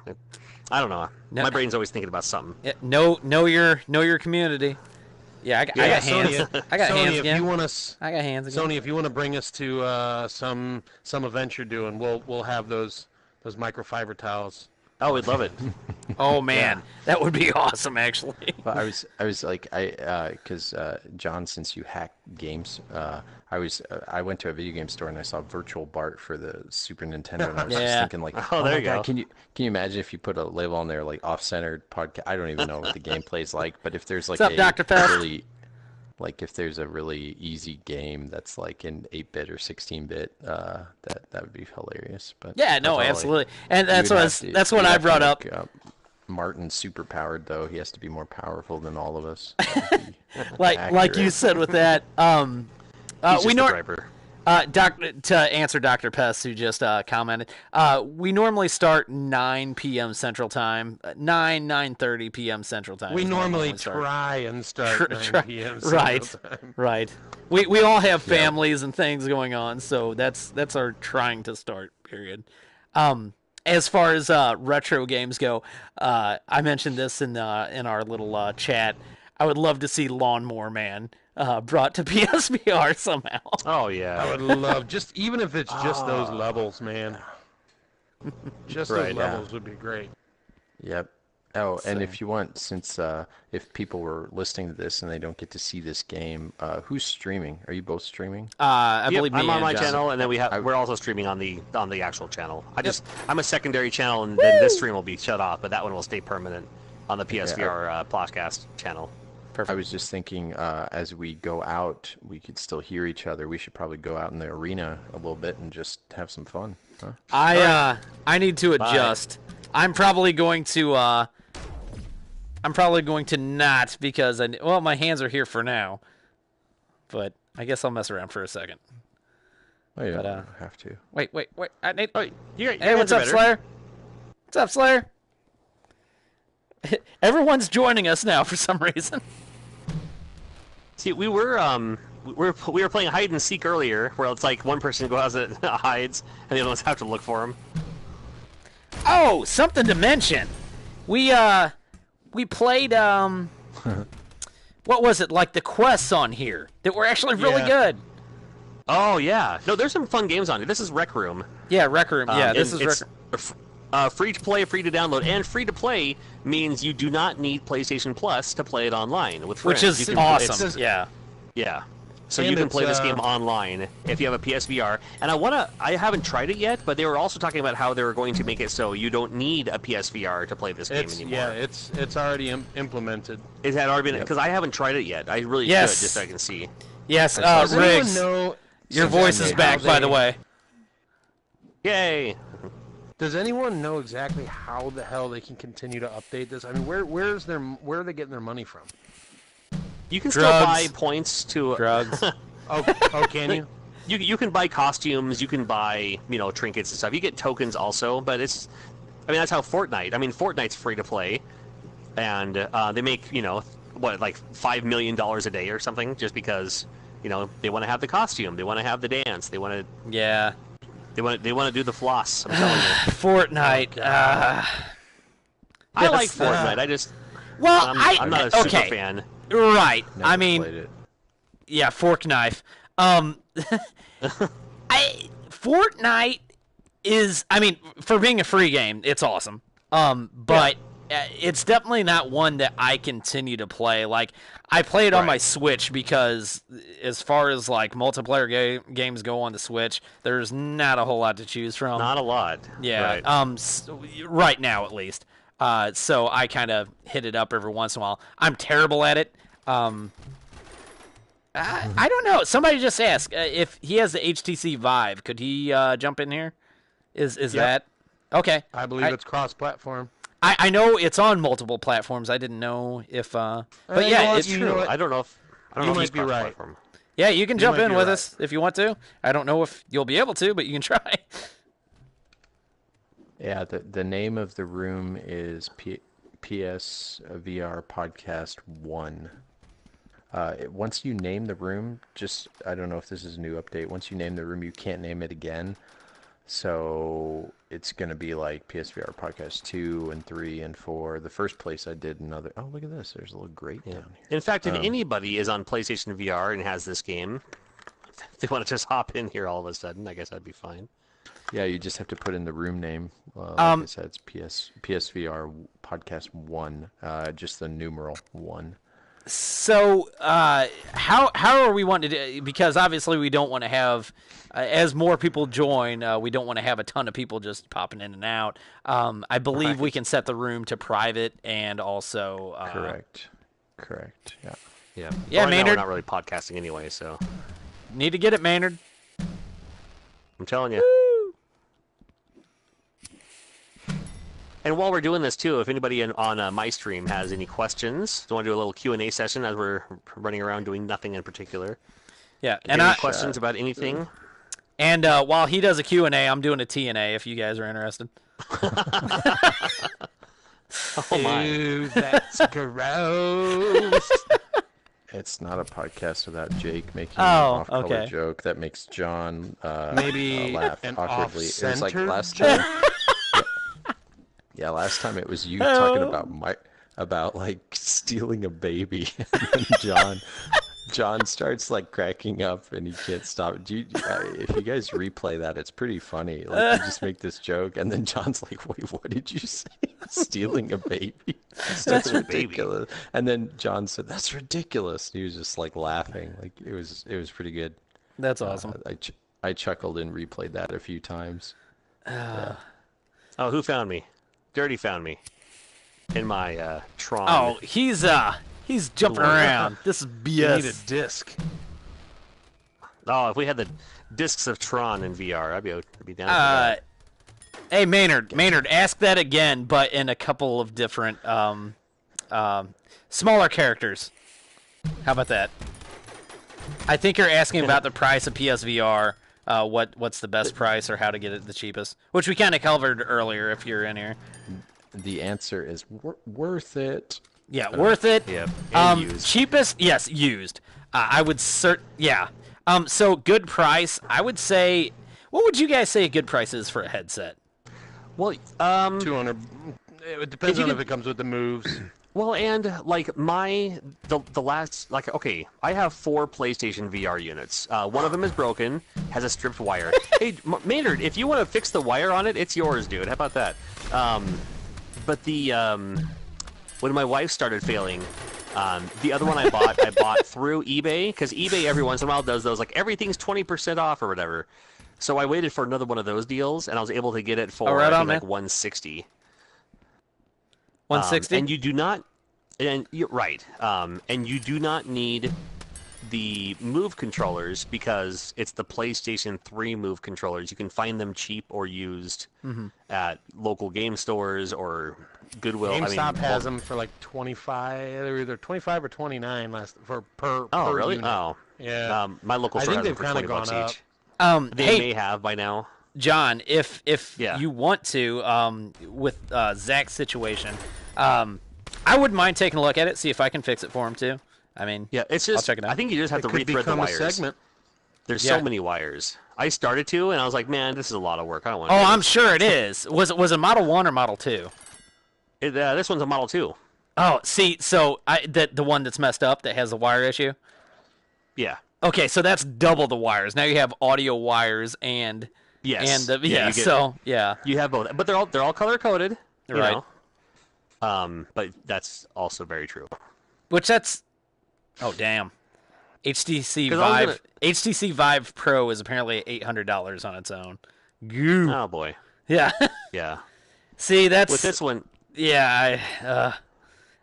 I don't know. No. My brain's always thinking about something. Yeah, know your community. Yeah, I got hands. I got hands again. I got hands again. Sony, if you want to bring us to some event you're doing, we'll have those microfiber towels. Oh, we'd love it. Oh man, that would be awesome, actually. Well, I was like, because John, since you hack games, I went to a video game store and I saw Virtual Bart for the Super Nintendo, and I was just thinking like, there you go. Can you imagine if you put a label on there like Off-Centered Podcast? I don't even know what the gameplay's like, but if there's like What's up, Dr. Pest? really, like if there's a really easy game that's like in 8-bit or 16-bit, that would be hilarious. But yeah, no, absolutely, and that's what I brought up. Martin's super powered though; he has to be more powerful than all of us. like you said with that. To answer Dr. Pest, who just commented, we normally start 9 p.m. Central Time, 9:30 p.m. Central Time. We normally try and start 9 p.m. Central Time. Right. We all have families and things going on, so that's our trying to start period. As far as retro games go, I mentioned this in our little chat. I would love to see Lawnmower Man brought to PSVR somehow. Oh yeah, I would love even if it's just those levels, man. Just those levels would be great. Yep. Oh, and if you want, since if people were listening to this and they don't get to see this game, who's streaming? Are you both streaming? I believe I'm on my channel, and then we're also streaming on the actual channel. I'm a secondary channel, and then this stream will be shut off, but that one will stay permanent on the PSVR podcast channel. Perfect. I was just thinking, as we go out, we could still hear each other. We should probably go out in the arena a little bit and just have some fun. Huh? I need to adjust. Bye. I'm probably going to not, because my hands are here for now, but I guess I'll mess around for a second. Oh yeah, but, have to. Wait. I need. Oh, hey, what's up, Slayer? What's up, Slayer? Everyone's joining us now for some reason. See, we were playing hide and seek earlier, where it's like one person goes out and hides, and the other ones have to look for him. Oh, something to mention. We played what was it, like the quests on here that were actually really good. Oh yeah, no, there's some fun games on here. This is Rec Room. Yeah, Rec Room. Yeah, this is Rec Room. Free to play, free to download, and free to play means you do not need PlayStation Plus to play it online with friends. Which is awesome. Yeah. So you can play this game online if you have a PSVR. And I haven't tried it yet, but they were also talking about how they were going to make it so you don't need a PSVR to play this game anymore. Yeah, it's already implemented. Is that already been? Because I haven't tried it yet. I really should, just so I can see. Yes, Riggs, your voice is back, by the way. Yay! Does anyone know exactly how the hell they can continue to update this? I mean, where are they getting their money from? You can still buy points to drugs. Oh, can you? You can buy costumes. You can buy trinkets and stuff. You get tokens also, but that's how Fortnite. I mean, Fortnite's free to play, and they make like $5 million a day or something just because they want to have the costume, they want to have the dance, they want to They want to do the floss. I'm telling you. Fortnite. I like Fortnite. I'm not a super fan. Right. Never I mean, played it. Yeah, fork knife. Fortnite is, for being a free game, it's awesome. But it's definitely not one that I continue to play. Like, I play it on my Switch because as far as like multiplayer games go on the Switch, there's not a whole lot to choose from. Not a lot. Yeah. Right now at least. So I kind of hit it up every once in a while. I'm terrible at it. I don't know. Somebody just asked if he has the HTC Vive. Could he jump in here? Is that okay? I believe it's cross-platform. I know it's on multiple platforms. I didn't know if. But yeah, it's true. I don't know if You if might he's be right. cross-platform. Yeah, you can jump might in be with right. us if you want to. I don't know if you'll be able to, but you can try. Yeah, the name of the room is PSVR Podcast 1. Once you name the room, I don't know if this is a new update. Once you name the room, you can't name it again. So it's going to be like PSVR Podcast 2 and 3 and 4. The first place I did another... Oh, look at this. There's a little grate down here. In fact, if anybody is on PlayStation VR and has this game, if they want to just hop in here all of a sudden, I guess that'd be fine. Yeah, you just have to put in the room name. Like I said, it's PSVR Podcast 1, just the numeral 1. So, how are we wanting to do? Because obviously we don't want to have, as more people join, we don't want to have a ton of people just popping in and out. I believe we can set the room to private and also. Correct. Yeah. Yeah. Yeah, Right now Maynard. we're not really podcasting anyway, so Need to get it, Maynard. I'm telling you. And while we're doing this too, if anybody on my stream has any questions, do want to do a little Q&A session as we're running around doing nothing in particular? Yeah, And any questions about anything? And while he does a Q&A, I'm doing a TNA if you guys are interested. Oh my! Ew, that's gross. It's not a podcast without Jake making Oh, an off-color okay. joke that makes John Maybe laugh an awkwardly. It was like off-centered last time. Yeah, last time it was you talking about like stealing a baby, and then John starts like cracking up and he can't stop. If you guys replay that, it's pretty funny. Like you just make this joke, and then John's like, "Wait, what did you say? Stealing a baby? That's ridiculous." And then John said, "That's ridiculous." And he was just like laughing. Like it was pretty good. That's awesome. I chuckled and replayed that a few times. Oh, who found me? Dirty found me in my Tron. Oh, he's jumping around. This is You need a BS. disc. Oh, if we had the discs of Tron in VR, I'd be down for that. Hey, Maynard, ask that again, but in a couple of different smaller characters. How about that? I think you're asking about the price of PSVR. What's the best price or how to get it the cheapest, which we kind of covered earlier if you're in here. The answer is worth it. Yeah, worth it. Yeah, and used. Cheapest, yes, used. I would yeah. So good price. I would say. What would you guys say a good price is for a headset? Well, 200. It depends on if it comes with the moves. Well, and like the last, like, okay, I have 4 PlayStation VR units. One of them is broken, has a stripped wire. Hey, Maynard, if you want to fix the wire on it, it's yours, dude. How about that? But the when my wife started failing, the other one I bought through eBay, because eBay every once in a while does those, like, everything's 20% off or whatever. So I waited for another one of those deals, and I was able to get it for right I on, think, like man. 160. 160. And you do not, and you're right. And you do not need the Move controllers because it's the PlayStation 3 Move controllers. You can find them cheap or used at local game stores or Goodwill. GameStop has them for like 25. They're either 25 or 29 per Oh, really? unit. Oh, Yeah. my local I store think has them they've for kinda 20 bucks gone up. each. They Hey, may have by now. John, if Yeah. you want to, with Zach's situation, I wouldn't mind taking a look at it, see if I can fix it for him too. I mean, Yeah, it's I'll just. check it out. I think you just have It to could rethread the become a wires. segment. There's Yeah. so many wires. I started to, and I was like, man, this is a lot of work. I don't want. Oh, to do I'm this. sure it is. Was it Model 1 or Model 2? This one's a Model 2. Oh, see, so the one that's messed up that has the wire issue. Yeah. Okay, so that's double the wires. Now you have audio wires and Yes. and you get- so yeah. You have both, but they're all color coded. You Right. know? But that's also very true. Which that's, oh damn, HTC 'Cause I was Vive HTC Vive Pro is apparently $800 on its own. Goo. Oh boy. Yeah. Yeah. See, that's With this one, yeah.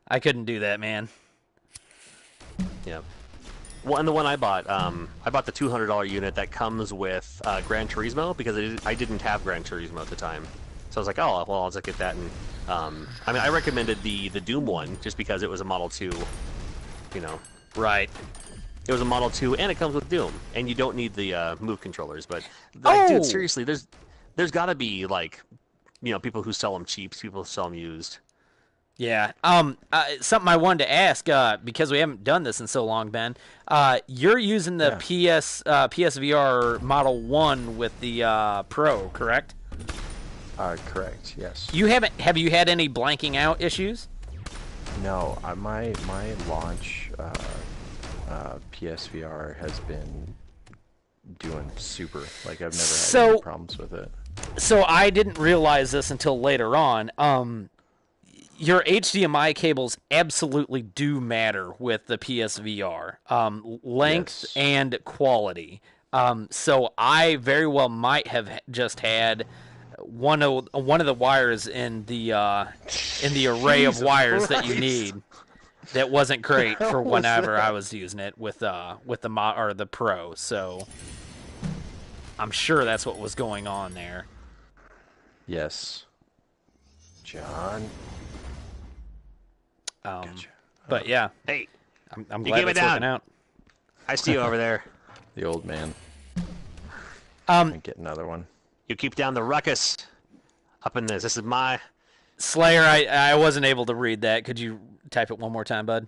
I couldn't do that, man. yeah. Well, and the one I bought the $200 unit that comes with Gran Turismo because I didn't have Gran Turismo at the time, so I was like, oh well, I'll just get that. And I mean, I recommended the Doom one just because it was a Model 2, you know. Right. It was a Model 2, and it comes with Doom, and you don't need the Move controllers. But Oh! dude, seriously, there's got to be like, you know, people who sell them cheap, people who sell them used. Yeah. Something I wanted to ask, because we haven't done this in so long, Ben. You're using the PSVR Model 1 with the Pro, correct? Correct. Yes. Have you had any blanking out issues? No. My launch PSVR has been doing super. Like I've never had any problems with it. So I didn't realize this until later on. Your HDMI cables absolutely do matter with the PSVR. Length Yes. and quality. So I very well might have just had one of the wires in the array of wires that you need. That wasn't great for whenever I was using it with the Pro. So I'm sure that's what was going on there. Yes. John. Gotcha. But yeah, Hey, I'm You glad keep it it's working down. out. I see you over there. The old man. Um, Get another one. You keep down the ruckus up in this. This is my... Slayer, I wasn't able to read that. Could you type it one more time, bud?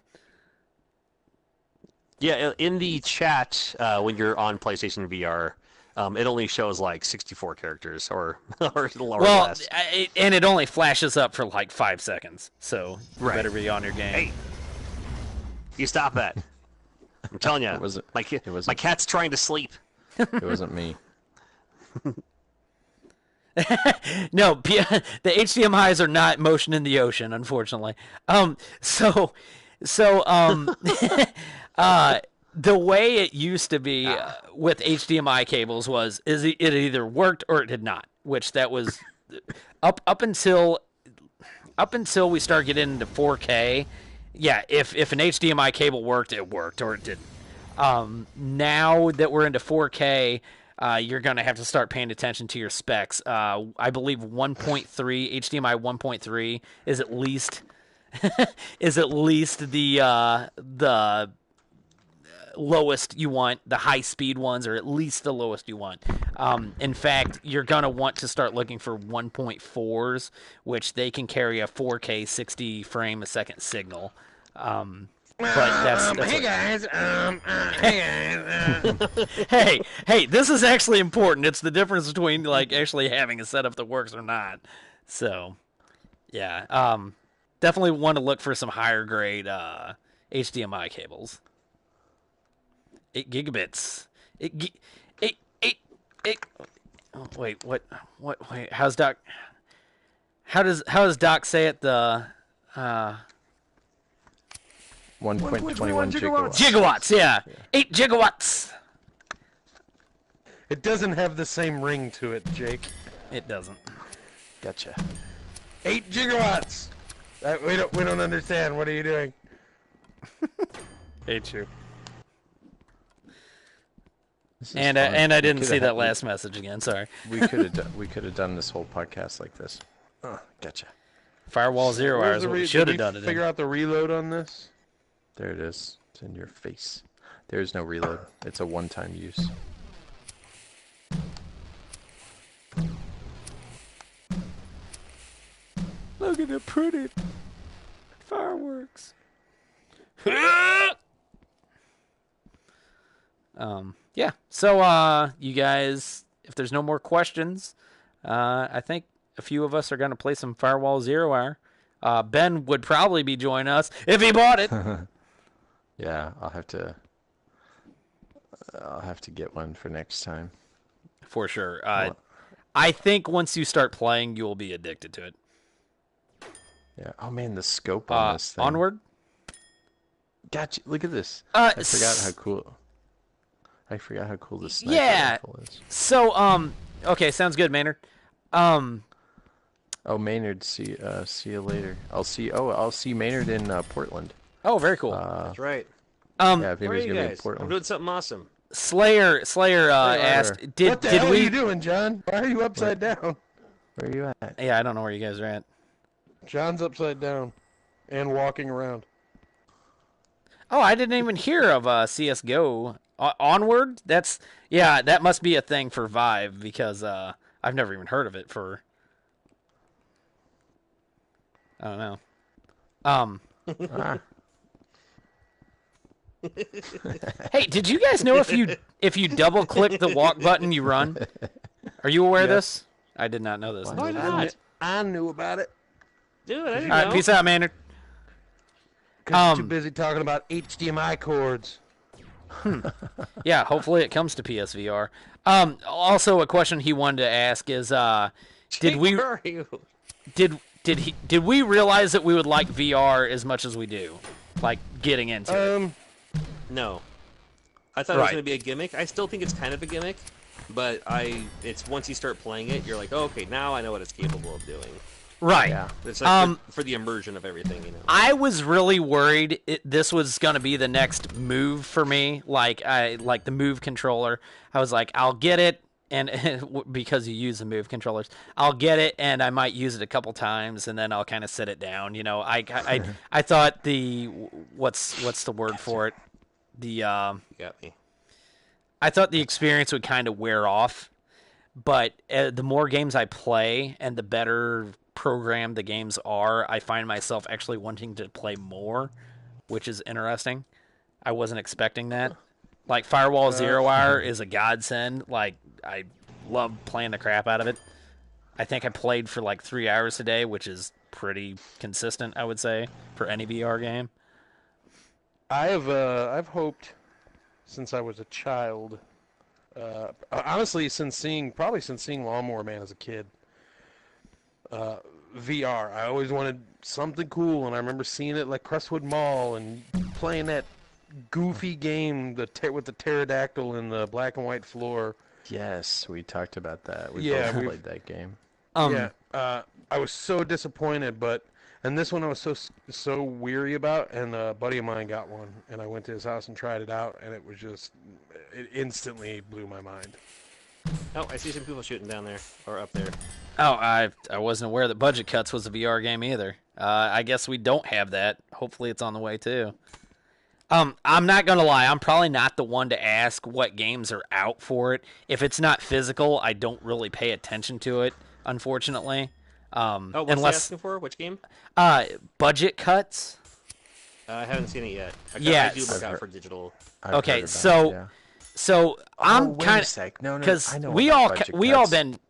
Yeah, in the chat, when you're on PlayStation VR, it only shows like 64 characters or less. And it only flashes up for like 5 seconds, so you Right. better be on your game. Hey, you stop that. I'm telling you, my cat's trying to sleep. It wasn't me. No, the HDMIs are not motion in the ocean, unfortunately. The way it used to be with HDMI cables was it either worked or it did not, which that was up until we start getting into 4K. Yeah, if an HDMI cable worked, it worked, or it didn't. Now that we're into 4K, you're going to have to start paying attention to your specs. I believe 1.3 HDMI 1.3 is at least the lowest you want. The high speed ones are at least the lowest you want. In fact, you're going to want to start looking for 1.4s, which they can carry a 4K 60 frame a second signal. But that's Hey guys, hey, this is actually important. It's the difference between like actually having a setup that works or not. So, yeah, definitely want to look for some higher grade HDMI cables. 8 gigabits. Oh, wait, what? Wait, how's Doc? How does Doc say it? The 1.21 gigawatts. gigawatts, yeah. 8 gigawatts. It doesn't have the same ring to it, Jake. It doesn't. Gotcha. 8 gigawatts. We don't understand. What are you doing? Hate you. This is And fun. I didn't We see coulda that had- last message again. Sorry. We could have done this whole podcast like this. Gotcha. Firewall 0 Where's hours. the What we did should we have done it. Figure out the reload on this. There it is. It's in your face. There's no reload. It's a one-time use. Look at the pretty fireworks. Yeah. So, you guys, if there's no more questions, I think a few of us are going to play some Firewall 0 hour. Ben would probably be joining us if he bought it. Yeah, I'll have to get one for next time. For sure. I think once you start playing, you will be addicted to it. Yeah. Oh man, the scope on this thing. Onward. Gotcha. Look at this. I forgot how cool. I forgot how cool this sniper rifle is. So okay, sounds good, Maynard. Oh, Maynard, see you later. I'll see Maynard in Portland. Oh, very cool. That's right. Yeah, if Where are anybody's you gonna be in guys? I'm Portland. doing something awesome. Slayer asked, Slayer. did What the did hell we? are you doing, John? Why are you upside down? Where are you at? Yeah, I don't know where you guys are at. John's upside down and walking around. Oh, I didn't even hear of CS:GO. Onward? That must be a thing for Vive because I've never even heard of it for. I don't know. Hey, did you guys know if you double click the walk button, you run? Are you aware of this? I did not know this. No, I did not. I knew about it. Dude, I didn't All right, know. peace out, Maynard. Because you're too busy talking about HDMI cords. Yeah, hopefully it comes to PSVR. Also, a question he wanted to ask is, did we Where are you? did we realize that we would like VR as much as we do, like getting into it? No. I thought it was Right. going to be a gimmick. I still think it's kind of a gimmick, but it's once you start playing it, you're like, oh, okay, now I know what it's capable of doing. Right. Yeah. It's like for the immersion of everything, you know. I was really worried this was going to be the next move for me, like the Move controller. I was like, I'll get it, and because you use the Move controllers, I'll get it, and I might use it a couple times, and then I'll kind of sit it down. You know, I thought what's the word for it? You got me. I thought the experience would kind of wear off, but the more games I play and the better programmed the games are, I find myself actually wanting to play more, which is interesting. I wasn't expecting that. Like Firewall Zero Hour is a godsend. Like I love playing the crap out of it. I think I played for like 3 hours today, which is pretty consistent, I would say, for any VR game. I've hoped since I was a child, honestly, since seeing Lawnmower Man as a kid. VR. I always wanted something cool, and I remember seeing it like Crestwood Mall and playing that goofy game with the pterodactyl and the black and white floor. Yes, we talked about that. We Yeah, both played that game. I was so disappointed, and this one I was so weary about, and a buddy of mine got one, and I went to his house and tried it out, and it instantly blew my mind. Oh, I see some people shooting down there, or up there. Oh, I wasn't aware that Budget Cuts was a VR game either. I guess we don't have that. Hopefully it's on the way too. I'm not going to lie. I'm probably not the one to ask what games are out for it. If it's not physical, I don't really pay attention to it, unfortunately. What's he asking for? Which game? Budget Cuts. I haven't seen it yet. I do look out for digital. I've heard about it, yeah. So I'm wait kind a sec. No, because I know we about all Budget we all Cuts.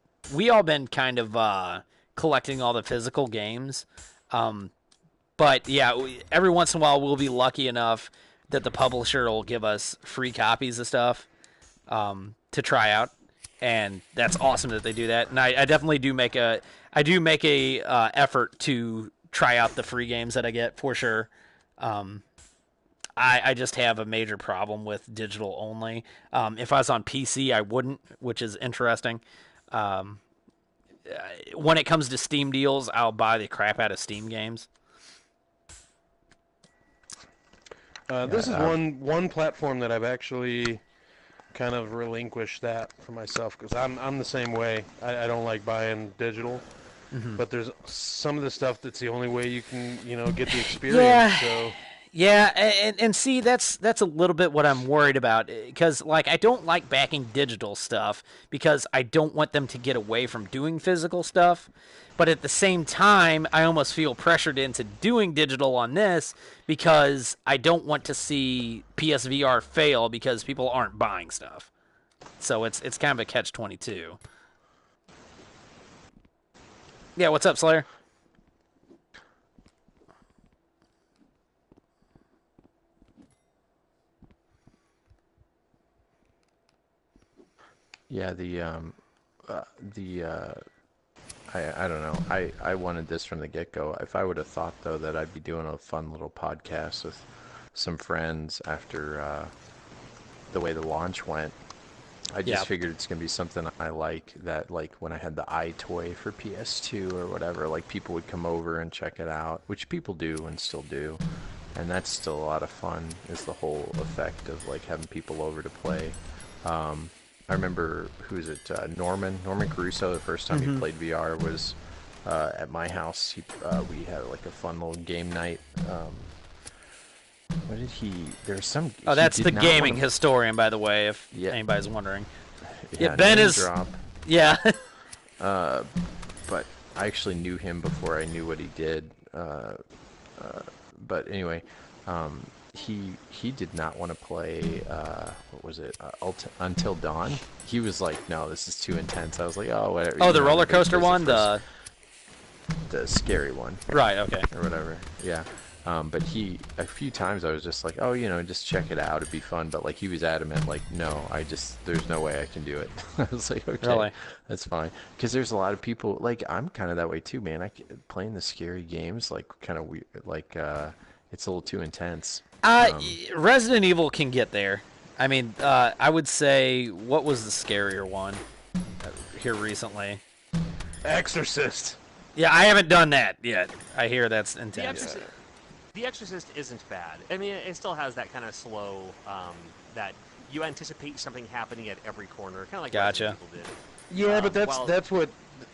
been kind of collecting all the physical games, but yeah, every once in a while we'll be lucky enough that the publisher will give us free copies of stuff to try out, and that's awesome that they do that. And I definitely do make a effort to try out the free games that I get for sure. I just have a major problem with digital only. If I was on PC, I wouldn't, which is interesting. When it comes to Steam deals, I'll buy the crap out of Steam games. This is one platform that I've actually kind of relinquished that for myself, because I'm the same way. I don't like buying digital, but there's some of the stuff that's the only way you can get the experience. Yeah. So. Yeah, and see, that's a little bit what I'm worried about, because like I don't like backing digital stuff because I don't want them to get away from doing physical stuff, but at the same time I almost feel pressured into doing digital on this because I don't want to see PSVR fail because people aren't buying stuff. So it's kind of a catch-22. Yeah, what's up, Slayer? Yeah, I don't know. I wanted this from the get-go. If I would have thought, though, that I'd be doing a fun little podcast with some friends after the way the launch went, I just figured it's going to be something I like, that like when I had the iToy for PS2 or whatever, like people would come over and check it out, which people do and still do. And that's still a lot of fun, is the whole effect of like having people over to play. I remember, Norman Caruso, the first time he played VR was at my house. We had like a fun little game night. What did he? There's some. Oh, that's the gaming historian, by the way, if anybody's wondering. Yeah, Ben is. Drop. Yeah. But I actually knew him before I knew what he did. But anyway, he did not want to play. What was it? Until Dawn. He was like, "No, this is too intense." I was like, "Oh, whatever." Oh, the roller coaster one, the scary one. Right. Okay. Or whatever. Yeah. But a few times I was just like, oh, just check it out. It'd be fun. But like he was adamant, like, no, there's no way I can do it. I was like, okay, really? That's fine. Because there's a lot of people, like, I'm kind of that way too, man. Playing the scary games, like, kind of weird, like, it's a little too intense. Resident Evil can get there. I mean, I would say, what was the scarier one here recently? Exorcist. Yeah, I haven't done that yet. I hear that's intense. The Exorcist isn't bad. I mean, it still has that kind of slow, that you anticipate something happening at every corner, kind of like Gotcha. Resident Evil did. Yeah, but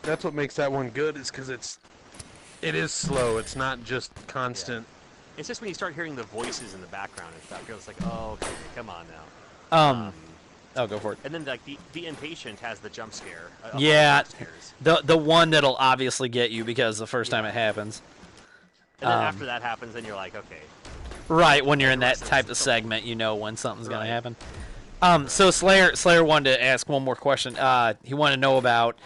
that's what makes that one good, is because it is slow. It's not just constant. Yeah. It's just when you start hearing the voices in the background and stuff, it's like, oh, okay, come on now. Oh, go for it. And then like the Impatient has the jump scare. Yeah, the one that'll obviously get you because the first time it happens. And then after that happens, then you're like, okay. Right, when you're in that type of segment, you know when something's going to happen. So Slayer wanted to ask one more question. He wanted to know about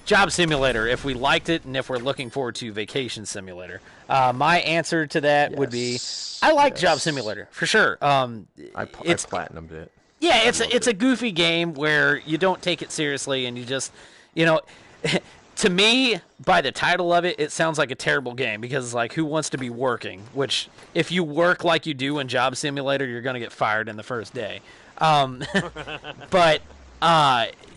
Job Simulator, if we liked it, and if we're looking forward to Vacation Simulator. My answer to that would be, I like Job Simulator, for sure. I platinumed it. Yeah, it's a goofy game where you don't take it seriously, and you just, to me, by the title of it, it sounds like a terrible game because, like, who wants to be working? Which, if you work like you do in Job Simulator, you're going to get fired in the first day. But,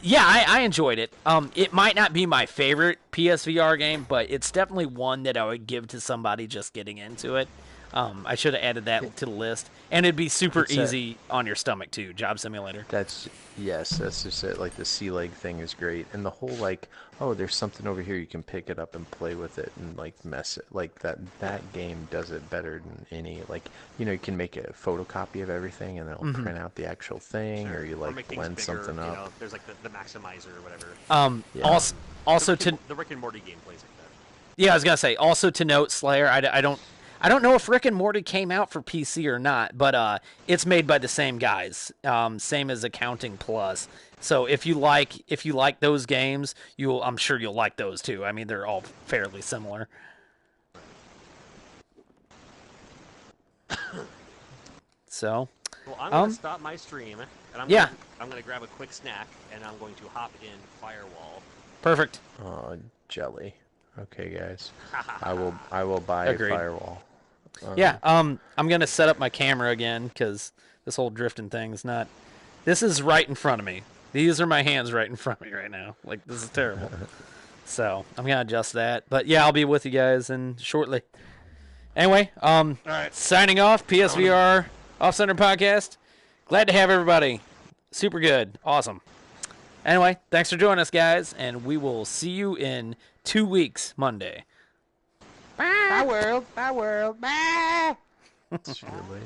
yeah, I enjoyed it. It might not be my favorite PSVR game, but it's definitely one that I would give to somebody just getting into it. I should have added that to the list. And it'd be super easy on your stomach, too, Job Simulator. That's just it. Like, the sea leg thing is great. And the whole, like, oh, there's something over here, you can pick it up and play with it and, like, mess it. Like, that game does it better than any. Like, you can make a photocopy of everything and it'll print out the actual thing, or you, like, blend something up. There's, like, the maximizer or whatever. Also the Rick and Morty game plays like that. Yeah, I was going to say, also to note, Slayer, I don't know if Rick and Morty came out for PC or not, but it's made by the same guys, same as Accounting Plus. So if you like those games, I'm sure you'll like those too. I mean, they're all fairly similar. So, well, I'm going to stop my stream, and I'm going to grab a quick snack, and I'm going to hop in Firewall. Perfect. Oh, jelly. Okay, guys. I will buy a Firewall. Yeah, I'm going to set up my camera again because this whole drifting thing is not... This is right in front of me. These are my hands right in front of me right now. Like, this is terrible. So, I'm going to adjust that. But, yeah, I'll be with you guys shortly. Anyway, all right. Signing off, PSVR Off-Centered Podcast. Glad to have everybody. Super good. Awesome. Anyway, thanks for joining us, guys, and we will see you in 2 weeks, Monday. Bye, world. Bye, world. Bye. See you later.